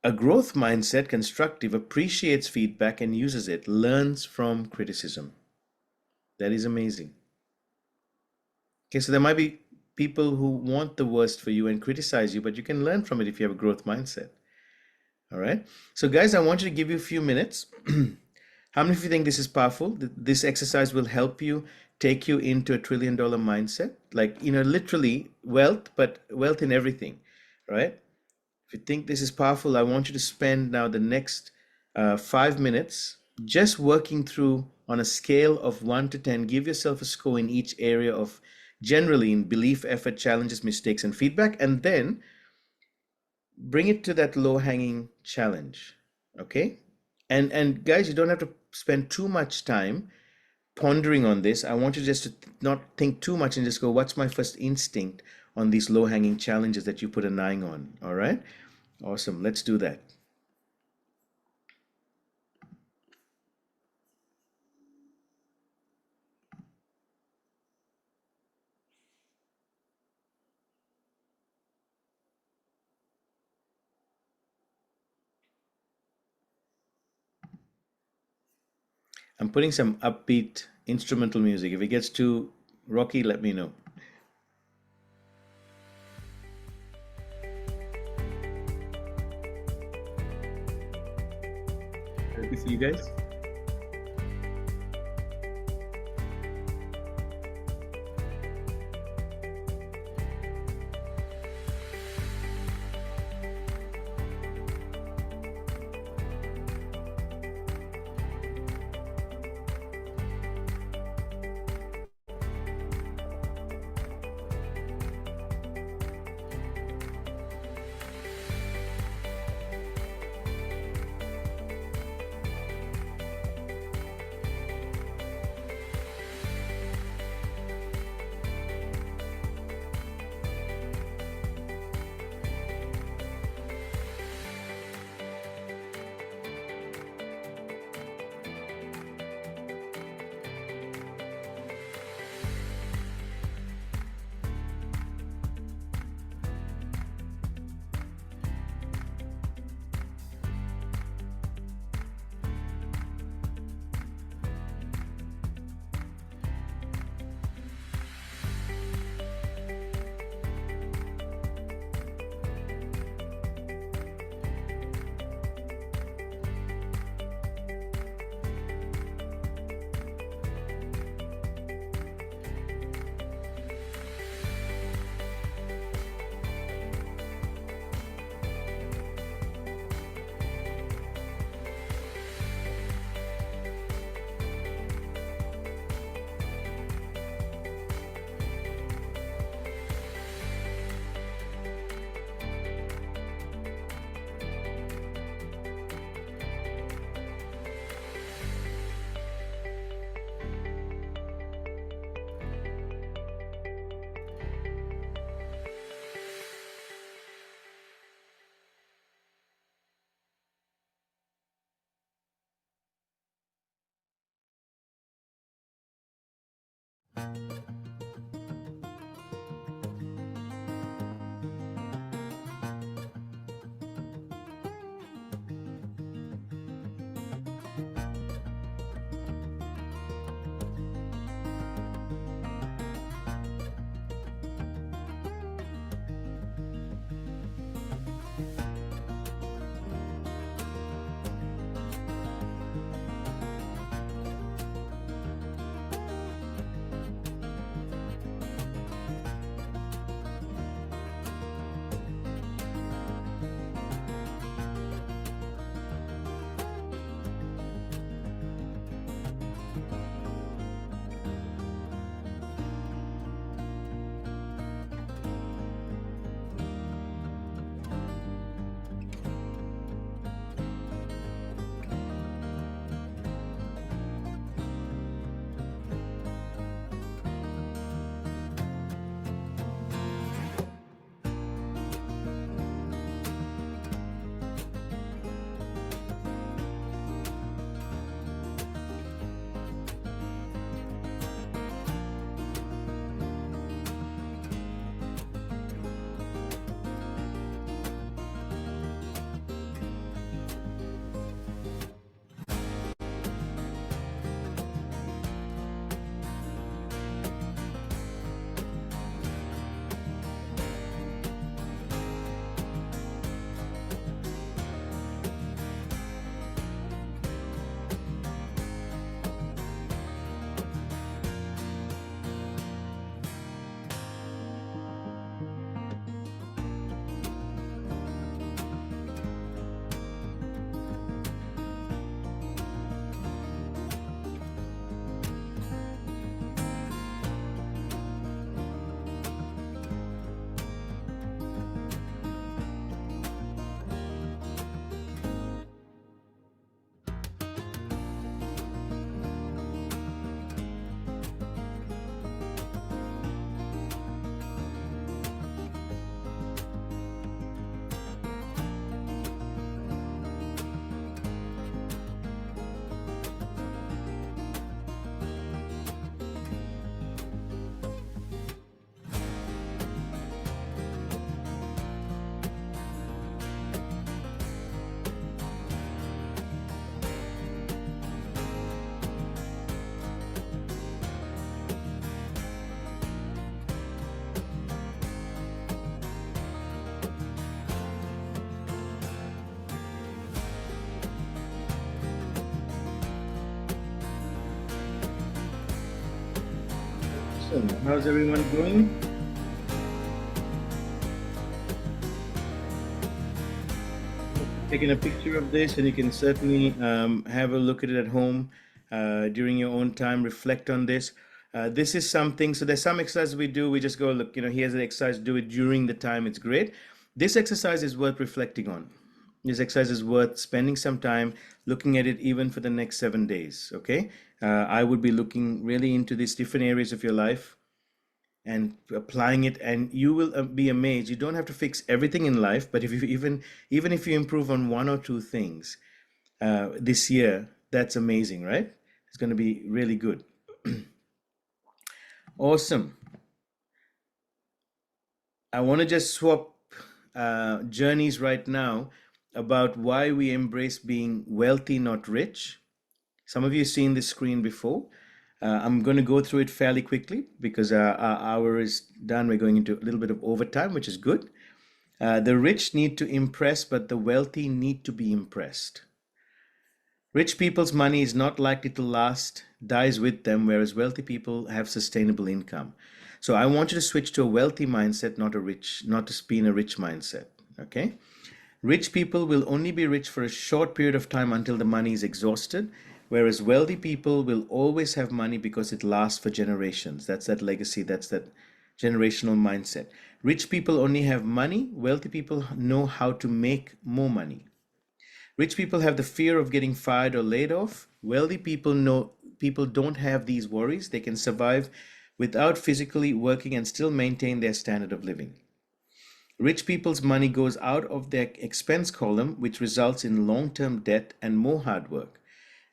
Speaker 1: A growth mindset, constructive, appreciates feedback and uses it, learns from criticism. That is amazing. Okay, so there might be people who want the worst for you and criticize you, but you can learn from it if you have a growth mindset. All right. So guys, I want you to give you a few minutes. How many of you think this is powerful? This exercise will help you take you into a $1 trillion mindset, like, literally wealth, but wealth in everything, right? If you think this is powerful, I want you to spend now the next 5 minutes just working through on a scale of 1 to 10. Give yourself a score in each area of generally in belief, effort, challenges, mistakes, and feedback, and then bring it to that low-hanging challenge, okay? And guys, you don't have to spend too much time pondering on this. I want you just to not think too much and just go, what's my first instinct on these low-hanging challenges that you put a 9 on, all right? Awesome, let's do that. I'm putting some upbeat instrumental music. If it gets too rocky, let me know. Happy for you guys. So, how's everyone doing? Taking a picture of this, and you can certainly have a look at it at home during your own time. Reflect on this. This is something. So there's some exercises we do. We just go look. Here's an exercise. Do it during the time. It's great. This exercise is worth reflecting on. This exercise is worth spending some time looking at it, even for the next 7 days. Okay, I would be looking really into these different areas of your life and applying it, and you will be amazed. You don't have to fix everything in life, but if you even if you improve on 1 or 2 things this year, that's amazing, right? It's going to be really good. Awesome. I want to just swap journeys right now about why we embrace being wealthy, not rich. Some of you have seen this screen before. I'm going to go through it fairly quickly because our hour is done. We're going into a little bit of overtime, which is good. The rich need to impress, but the wealthy need to be impressed. Rich people's money is not likely to last, dies with them, whereas wealthy people have sustainable income. So I want you to switch to a wealthy mindset, not to be in a rich mindset. Okay? Rich people will only be rich for a short period of time until the money is exhausted, whereas wealthy people will always have money because it lasts for generations. That's that legacy, that's that generational mindset. Rich people only have money, wealthy people know how to make more money. Rich people have the fear of getting fired or laid off. Wealthy people don't have these worries. They can survive without physically working and still maintain their standard of living. Rich people's money goes out of their expense column, which results in long-term debt and more hard work.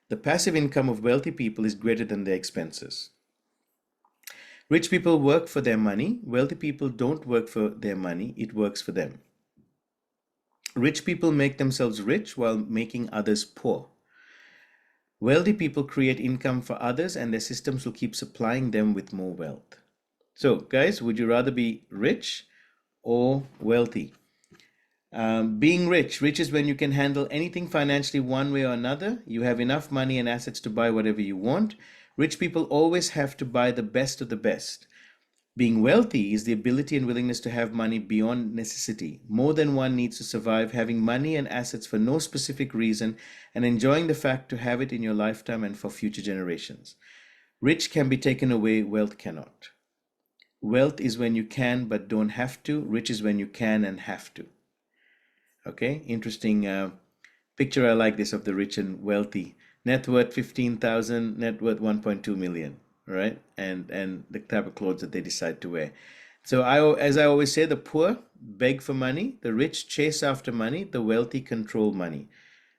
Speaker 1: The passive income of wealthy people is greater than their expenses. Rich people work for their money. Wealthy people don't work for their money. It works for them. Rich people make themselves rich while making others poor. Wealthy people create income for others, and their systems will keep supplying them with more wealth. So, guys, would you rather be rich or wealthy? Being rich is when you can handle anything financially one way or another. You have enough money and assets to buy whatever you want. Rich people always have to buy the best of the best. Being wealthy is the ability and willingness to have money beyond necessity. More than one needs to survive, having money and assets for no specific reason, and enjoying the fact to have it in your lifetime and for future generations. Rich can be taken away, wealth cannot. Wealth is when you can but don't have to. Rich is when you can and have to. Okay, interesting picture. I like this of the rich and wealthy. Net worth 15,000, net worth 1.2 million, right? And the type of clothes that they decide to wear. So as I always say, the poor beg for money, the rich chase after money, the wealthy control money.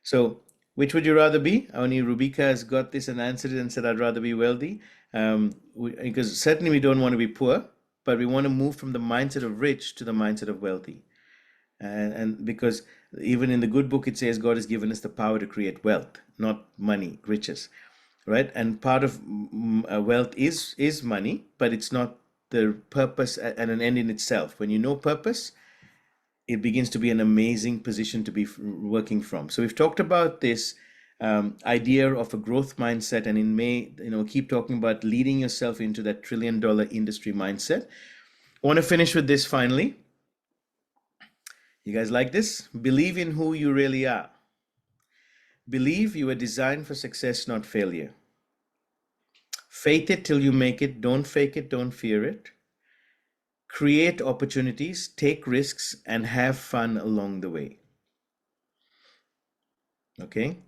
Speaker 1: So which would you rather be? Only Rubika has got this and answered it and said, I'd rather be wealthy. Because certainly we don't want to be poor, but we want to move from the mindset of rich to the mindset of wealthy. And because even in the good book, it says God has given us the power to create wealth, not money, riches, right? And part of wealth is money, but it's not the purpose and an end in itself. When you know purpose, it begins to be an amazing position to be working from. So we've talked about this idea of a growth mindset, and in May, keep talking about leading yourself into that $1 trillion industry mindset. I want to finish with this finally. You guys like this? Believe in who you really are. Believe you were designed for success, not failure. Faith it till you make it. Don't fake it. Don't fear it. Create opportunities, take risks, and have fun along the way. Okay?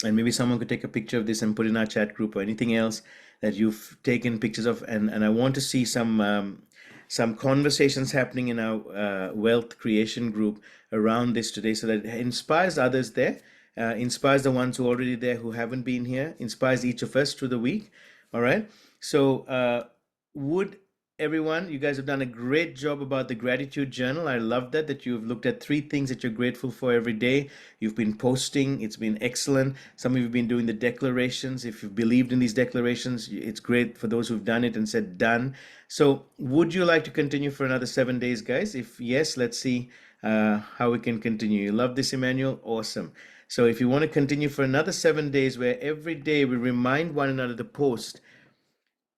Speaker 1: And maybe someone could take a picture of this and put in our chat group or anything else that you've taken pictures of. And I want to see some conversations happening in our wealth creation group around this today, so that it inspires others there, inspires the ones who are already there who haven't been here, inspires each of us through the week. All right. So would everyone, you guys have done a great job about the gratitude journal. I love that you've looked at 3 things that you're grateful for every day. You've been posting. It's been excellent. Some of you have been doing the declarations. If you've believed in these declarations, it's great for those who've done it and said done. So would you like to continue for another 7 days, guys? If yes, let's see how we can continue. You love this, Emmanuel? Awesome. So if you want to continue for another 7 days, where every day we remind one another to post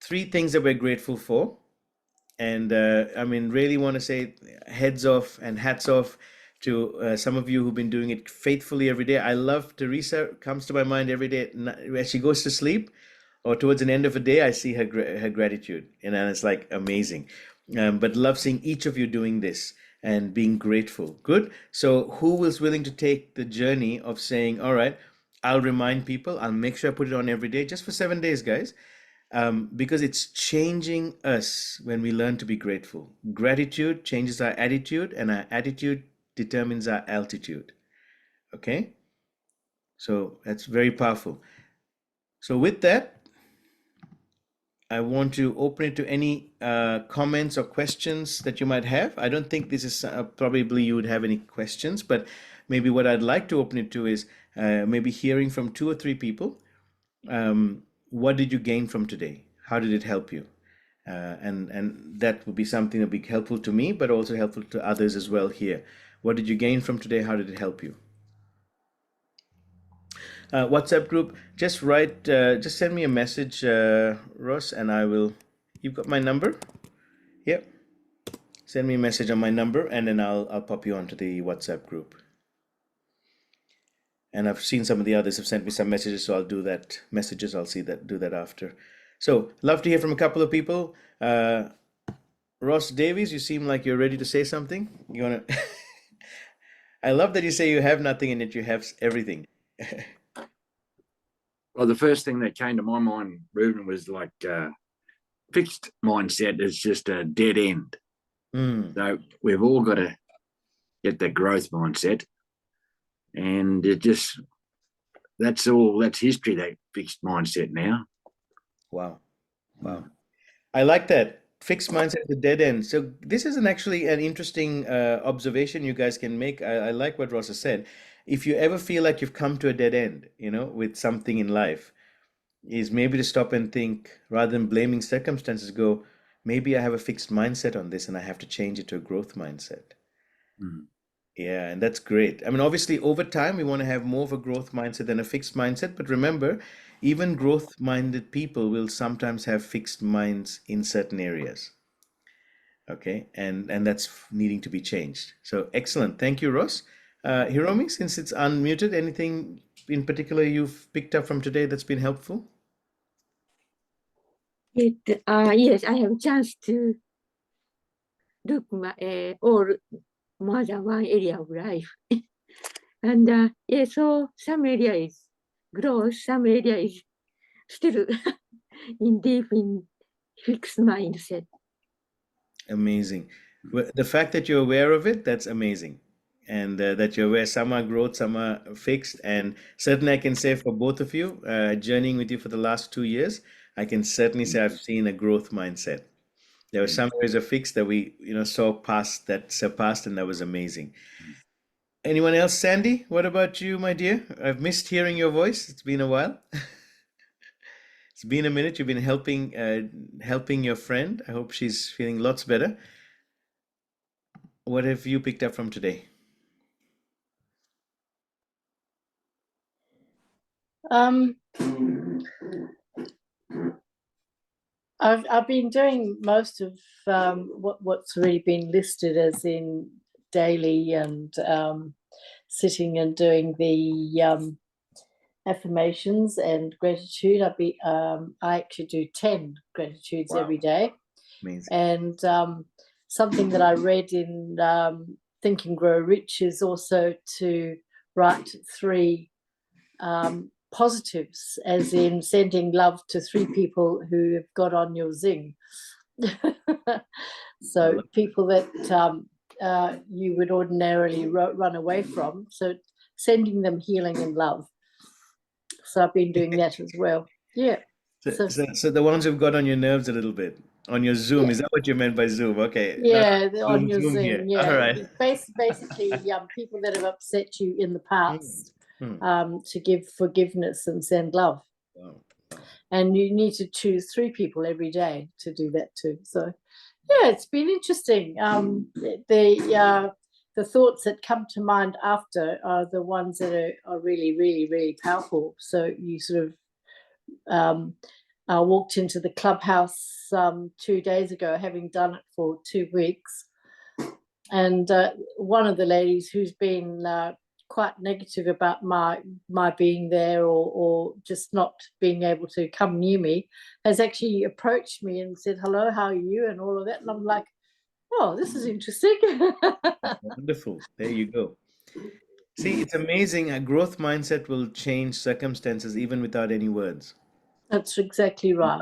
Speaker 1: 3 things that we're grateful for. And really want to say heads off and hats off to some of you who've been doing it faithfully every day. I love Teresa, comes to my mind every day as she goes to sleep or towards an end of a day. I see her gratitude, and it's like amazing. But love seeing each of you doing this and being grateful. Good. So who was willing to take the journey of saying, all right, I'll remind people, I'll make sure I put it on every day just for 7 days, guys. Because it's changing us when we learn to be grateful. Gratitude changes our attitude, and our attitude determines our altitude. Okay? So that's very powerful. So with that, I want to open it to any comments or questions that you might have. I don't think this is probably you would have any questions, but maybe what I'd like to open it to is maybe hearing from 2 or 3 people. What did you gain from today? How did it help you? And that would be something that would be helpful to me, but also helpful to others as well here. What did you gain from today? How did it help you? WhatsApp group, just send me a message, Ross, and I will, you've got my number? Yep. Send me a message on my number, and then I'll pop you onto the WhatsApp group. And I've seen some of the others have sent me some messages, so I'll do that. I'll do that after. So love to hear from a couple of people. Ross Davies, you seem like you're ready to say something. You wanna? I love that you say you have nothing and yet you have everything.
Speaker 3: Well, the first thing that came to my mind, Ruben, was like fixed mindset is just a dead end. So we've all got to get that growth mindset. And that's history, that fixed mindset now.
Speaker 1: Wow. I like that. Fixed mindset is a dead end. So this is actually an interesting observation you guys can make. I like what Rosa said. If you ever feel like you've come to a dead end, with something in life, is maybe to stop and think rather than blaming circumstances, go, maybe I have a fixed mindset on this and I have to change it to a growth mindset.
Speaker 3: Mm.
Speaker 1: Yeah, and that's great. I mean, obviously, over time, we want to have more of a growth mindset than a fixed mindset. But remember, even growth-minded people will sometimes have fixed minds in certain areas. Okay, and that's needing to be changed. So excellent. Thank you, Ross. Hiromi, since it's unmuted, anything in particular you've picked up from today that's been helpful?
Speaker 9: Yes, I have a chance to look all more than one area of life. And yeah, so some area is growth, some area is still in fixed mindset.
Speaker 1: Amazing. The fact that you're aware of it, that's amazing. And that you're aware some are growth, some are fixed. And certainly I can say for both of you, journeying with you for the last 2 years, I can certainly say I've seen a growth mindset. There were some areas of fixed that we, saw past, that surpassed, and that was amazing. Anyone else? Sandy, what about you, my dear? I've missed hearing your voice. It's been a while. It's been a minute. You've been helping your friend. I hope she's feeling lots better. What have you picked up from today?
Speaker 10: I've been doing most of what's really been listed as in daily, and sitting and doing the affirmations and gratitude. I actually do 10 gratitudes
Speaker 1: Wow.
Speaker 10: every day.
Speaker 1: Amazing.
Speaker 10: And something that I read in Think and Grow Rich is also to write 3 positives, as in sending love to 3 people who have got on your zing. So people that you would ordinarily run away from, so sending them healing and love. So I've been doing that as well. Yeah.
Speaker 1: So the ones who've got on your nerves a little bit, on your Zoom,
Speaker 10: Yeah.
Speaker 1: Is that what you meant by Zoom? Okay.
Speaker 10: Yeah, on your
Speaker 1: Zoom
Speaker 10: Zoom.
Speaker 1: here.
Speaker 10: Yeah.
Speaker 1: All right.
Speaker 10: Basically, people that have upset you in the past,
Speaker 1: Hmm.
Speaker 10: to give forgiveness and send love.
Speaker 1: Wow.
Speaker 10: And you need to choose 3 people every day to do that too. So yeah, it's been interesting. The thoughts that come to mind after are the ones that are really, really, really powerful. So you sort of walked into the clubhouse 2 days ago, having done it for 2 weeks. And one of the ladies who's been quite negative about my being there, or just not being able to come near me, has actually approached me and said, hello, how are you, and all of that. And I'm like, oh, this is interesting.
Speaker 1: Wonderful. There you go. See, it's amazing. A growth mindset will change circumstances even without any words.
Speaker 10: That's exactly right.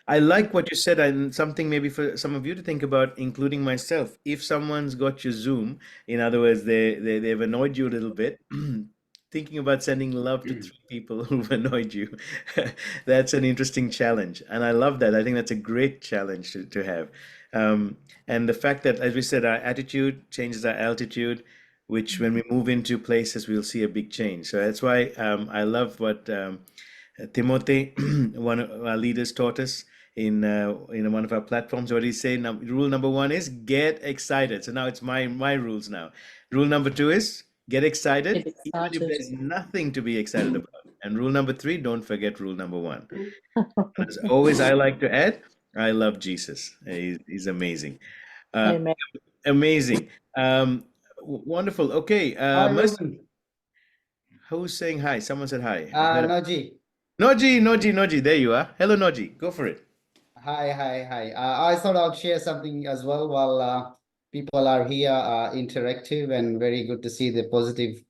Speaker 1: I like what you said, and something maybe for some of you to think about, including myself. If someone's got your Zoom, in other words, they've annoyed you a little bit, thinking about sending love to 3 people who've annoyed you, that's an interesting challenge. And I love that. I think that's a great challenge to have. And the fact that, as we said, our attitude changes our altitude, which when we move into places, we'll see a big change. So that's why I love what Timothy, one of our leaders, taught us in one of our platforms. What he said, rule number 1 is get excited. So now it's my rules now. Rule number 2 is get excited,
Speaker 10: Get
Speaker 1: even if
Speaker 10: excited.
Speaker 1: there's nothing to be excited about. And rule number 3, don't forget rule number 1. As always, I like to add, I love Jesus. He's amazing.
Speaker 10: Amen.
Speaker 1: Amazing. Wonderful. Okay.
Speaker 11: Hi,
Speaker 1: Mercy,
Speaker 11: Ruben.
Speaker 1: who's saying hi? Someone said hi.
Speaker 11: Noji.
Speaker 1: Noji, there you are. Hello, Noji. Go for it.
Speaker 11: Hi. I thought I'll share something as well while people are here, interactive, and very good to see the positive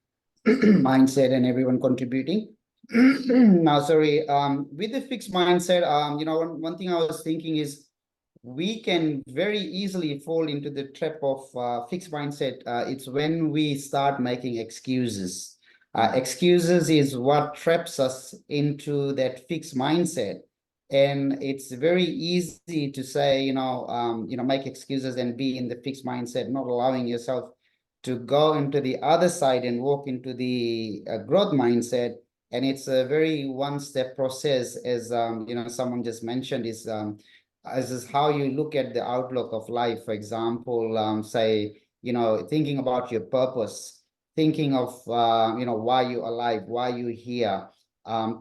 Speaker 11: mindset and everyone contributing. Now, sorry, with the fixed mindset, one thing I was thinking is we can very easily fall into the trap of fixed mindset. It's when we start making excuses. Excuses is what traps us into that fixed mindset. And it's very easy to say, make excuses and be in the fixed mindset, not allowing yourself to go into the other side and walk into the growth mindset. And it's a very one-step process, as someone just mentioned, is how you look at the outlook of life. For example, say, thinking about your purpose, thinking of why you're alive, why you're here.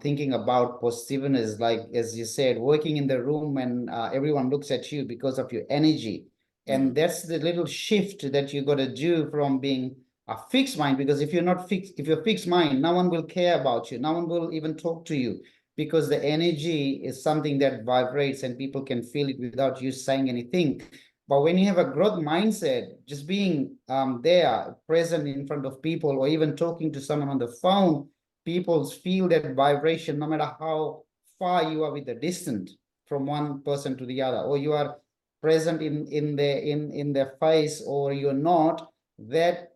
Speaker 11: Thinking about positiveness, like as you said, working in the room when everyone looks at you because of your energy. And that's the little shift that you got to do from being a fixed mind, because if you're fixed mind, no one will care about you. No one will even talk to you, because the energy is something that vibrates and people can feel it without you saying anything. But when you have a growth mindset, just being there, present in front of people, or even talking to someone on the phone, people feel that vibration no matter how far you are with the distance from one person to the other, or you are present in their face, or you're not. That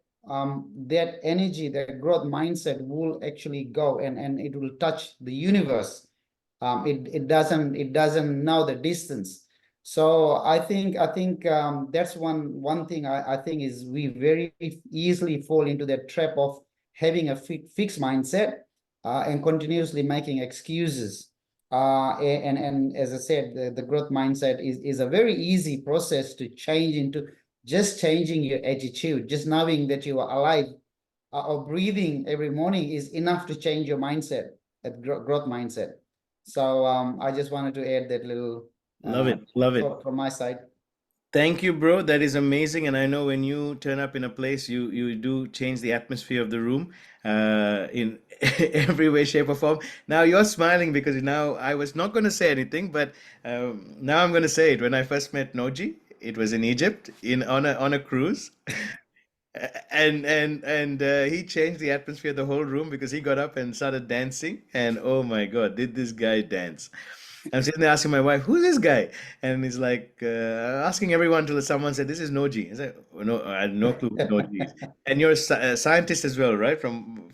Speaker 11: energy, that growth mindset will actually go and it will touch the universe. It doesn't know the distance. So I think that's one thing I think is we very easily fall into that trap of having a fixed mindset and continuously making excuses. And as I said, the growth mindset is a very easy process to change into. Just changing your attitude, just knowing that you are alive or breathing every morning is enough to change your mindset, that growth mindset. So I just wanted to add that little
Speaker 1: Love it. Love it.
Speaker 11: thought from my side.
Speaker 1: Thank you, bro. That is amazing. And I know when you turn up in a place, you do change the atmosphere of the room in every way, shape, or form. Now you're smiling because now I was not going to say anything, but now I'm going to say it. When I first met Noji, it was in Egypt on a cruise. And he changed the atmosphere of the whole room because he got up and started dancing. And oh my God, did this guy dance? I'm sitting there asking my wife, "Who's this guy?" And he's like asking everyone till someone said, "This is Noji." I said, "Oh, no, I had no clue who Noji is." And you're a scientist as well, right? From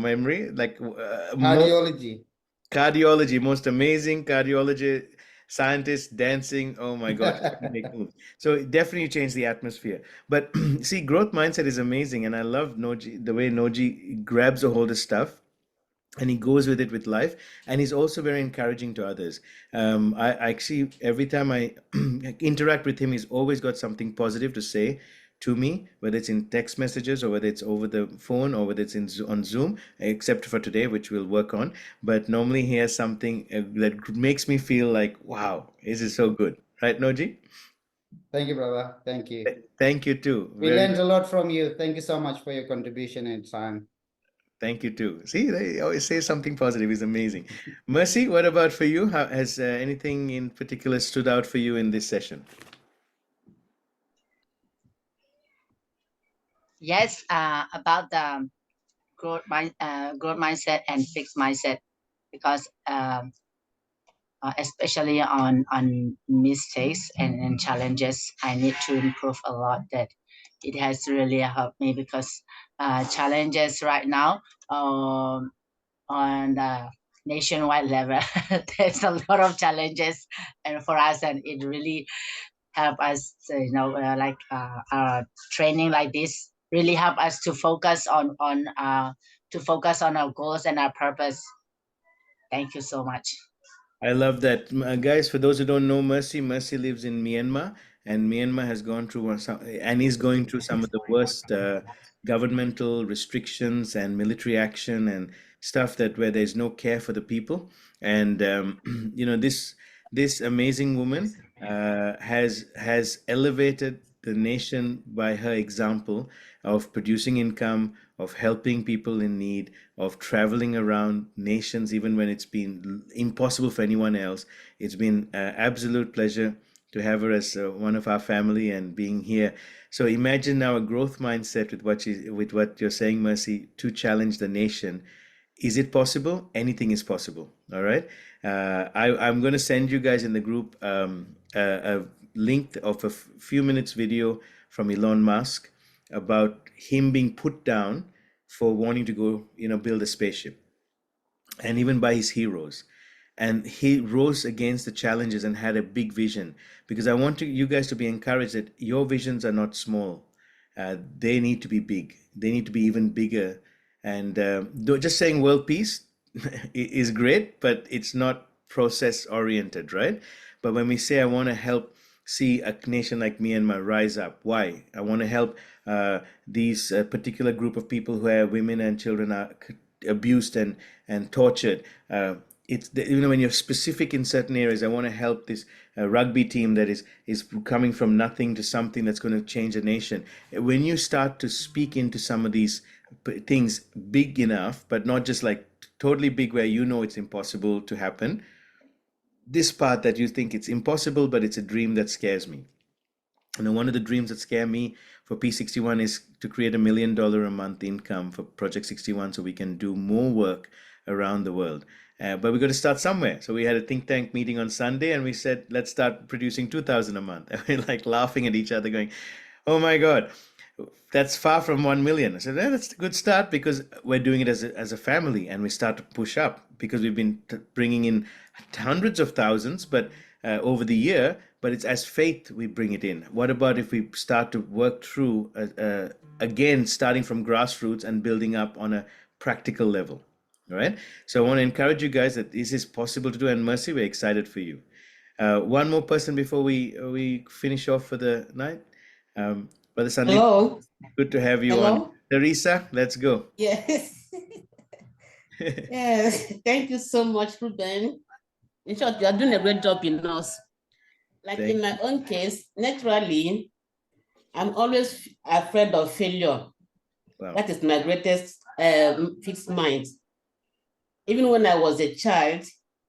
Speaker 1: memory, like
Speaker 11: Cardiology.
Speaker 1: cardiology, most amazing cardiology scientist dancing. Oh my God, make moves. So it definitely changed the atmosphere. But see, growth mindset is amazing, and I love Noji, the way Noji grabs a hold of stuff and he goes with it with life, and he's also very encouraging to others. I actually, every time I interact with him, he's always got something positive to say to me, whether it's in text messages or whether it's over the phone or whether it's on Zoom, except for today, which we'll work on. But normally he has something that makes me feel like, wow, this is so good, right, Noji?
Speaker 11: Thank you, brother. Thank you.
Speaker 1: Thank you too.
Speaker 11: We learned a lot from you. Thank you so much for your contribution and time.
Speaker 1: Thank you too. See, they always say something positive. Is amazing. Mercy, what about for you? Has anything in particular stood out for you in this session?
Speaker 12: Yes, about the growth mindset and fixed mindset, because especially on mistakes and challenges, I need to improve a lot. That it has really helped me, because challenges right now on the nationwide level, there's a lot of challenges, and for us, and it really help us, training like this really help us to focus on our goals and our purpose. Thank you so much.
Speaker 1: I love that. Guys, for those who don't know Mercy, Mercy lives in Myanmar, and Myanmar has gone through and is going through some of the worst governmental restrictions and military action and stuff that where there's no care for the people. And this amazing woman has elevated the nation by her example of producing income, of helping people in need, of traveling around nations even when it's been impossible for anyone else. It's been an absolute pleasure to have her as one of our family and being here. So imagine now a growth mindset with what you're saying, Mercy, to challenge the nation. Is it possible? Anything is possible. All right. I'm going to send you guys in the group a link of a few minutes video from Elon Musk about him being put down for wanting to go, build a spaceship, and even by his heroes. and he rose against the challenges and had a big vision. Because I want you guys to be encouraged that your visions are not small. They need to be big. They need to be even bigger. And just saying world peace is great, but it's not process oriented, right? But when we say I want to help see a nation like Myanmar rise up, why? I want to help these particular group of people where women and children are abused and tortured. When you're specific in certain areas, I want to help this rugby team that is coming from nothing to something that's going to change a nation. When you start to speak into some of these things big enough, but not just like totally big where you know it's impossible to happen, this part that you think it's impossible, but it's a dream that scares me. And one of the dreams that scare me for P61 is to create $1 million a month income for Project 61 so we can do more work around the world. But we got to start somewhere. So we had a think tank meeting on Sunday and we said, let's start producing 2,000 a month. And we're like laughing at each other going, oh my God, that's far from 1 million. I said, that's a good start because we're doing it as a family, and we start to push up because we've been bringing in hundreds of thousands, but over the year, but it's as faith we bring it in. What about if we start to work through, again, starting from grassroots and building up on a practical level, all right? So I want to encourage you guys that this is possible to do, and Mercy, we're excited for you. One more person before we finish off for the night. Brother Sandeep,
Speaker 13: Hello.
Speaker 1: good to have you on.
Speaker 13: Hello.
Speaker 1: Teresa, let's go.
Speaker 13: Yes. Yes. Thank you so much, Ruben. In short, you are doing a great job in us. Like in my own case, naturally, I'm always afraid of failure.
Speaker 1: Wow.
Speaker 13: That is my greatest fixed mind. Even when I was a child,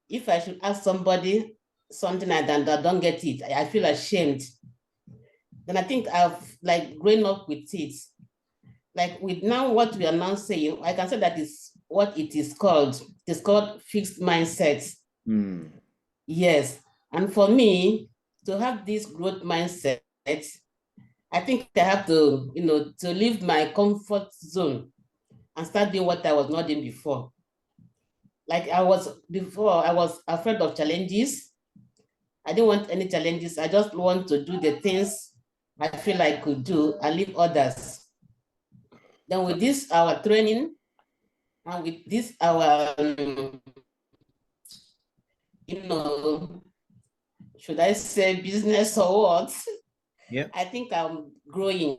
Speaker 13: if I should ask somebody something I don't get it, I feel ashamed. Then I think I've like grown up with it. Like with now what we are now saying, I can say that is what it is called. It is called fixed mindset. Yes. And for me, to have this growth mindset, I think I have to, to leave my comfort zone and start doing what I was not doing before. Like I was afraid of challenges. I didn't want any challenges. I just want to do the things I feel I could do and leave others. Then with this, our training, and with this, our, should I say business or what?
Speaker 1: Yeah.
Speaker 13: I think I'm growing.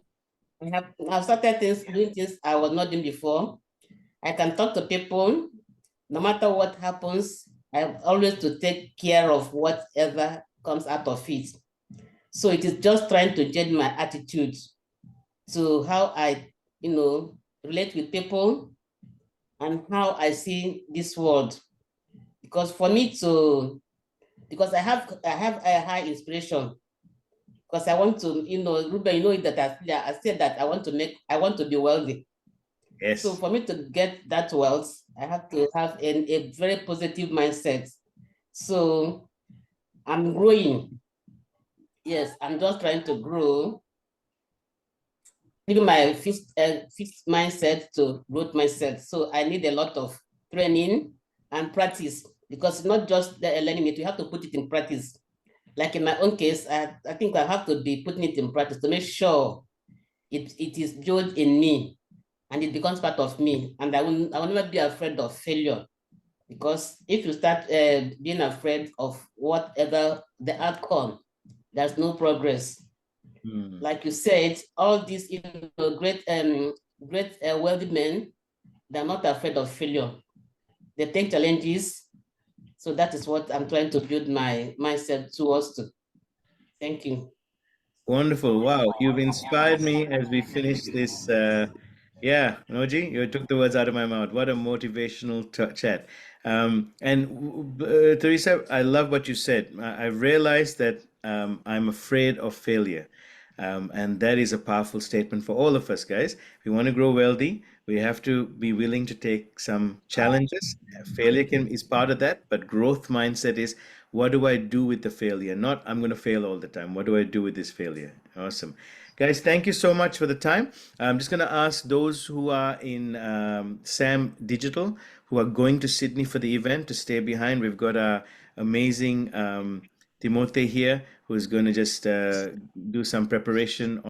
Speaker 13: I've started doing things I was not doing before. I can talk to people. No matter what happens, I have always to take care of whatever comes out of it. So it is just trying to change my attitude to how I, relate with people and how I see this world. Because for me because I have a high inspiration. Because I want to, Ruben, that I said that I want to be wealthy.
Speaker 1: Yes.
Speaker 13: So for me to get that wealth, I have to have a very positive mindset. So I'm growing. Yes, I'm just trying to grow. Leaving my fixed mindset to growth mindset. So I need a lot of training and practice, because it's not just learning it, you have to put it in practice. Like in my own case, I think I have to be putting it in practice to make sure it is built in me and it becomes part of me. And I will never be afraid of failure, because if you start being afraid of whatever the outcome, there's no progress. Like you said, all these great wealthy men, they're not afraid of failure. They take challenges. So that is what I'm trying to build my mindset towards to. Thank you.
Speaker 1: Wonderful. Wow. You've inspired me as we finish this. Yeah, Noji, you took the words out of my mouth. What a motivational chat. Teresa, I love what you said. I realized that I'm afraid of failure. And that is a powerful statement for all of us, guys. If we want to grow wealthy, we have to be willing to take some challenges. Failure is part of that, but growth mindset is, what do I do with the failure? Not I'm going to fail all the time. What do I do with this failure? Awesome. Guys, thank you so much for the time. I'm just going to ask those who are in SAM Digital, who are going to Sydney for the event, to stay behind. We've got a amazing Timothy here, who is going to just do some preparation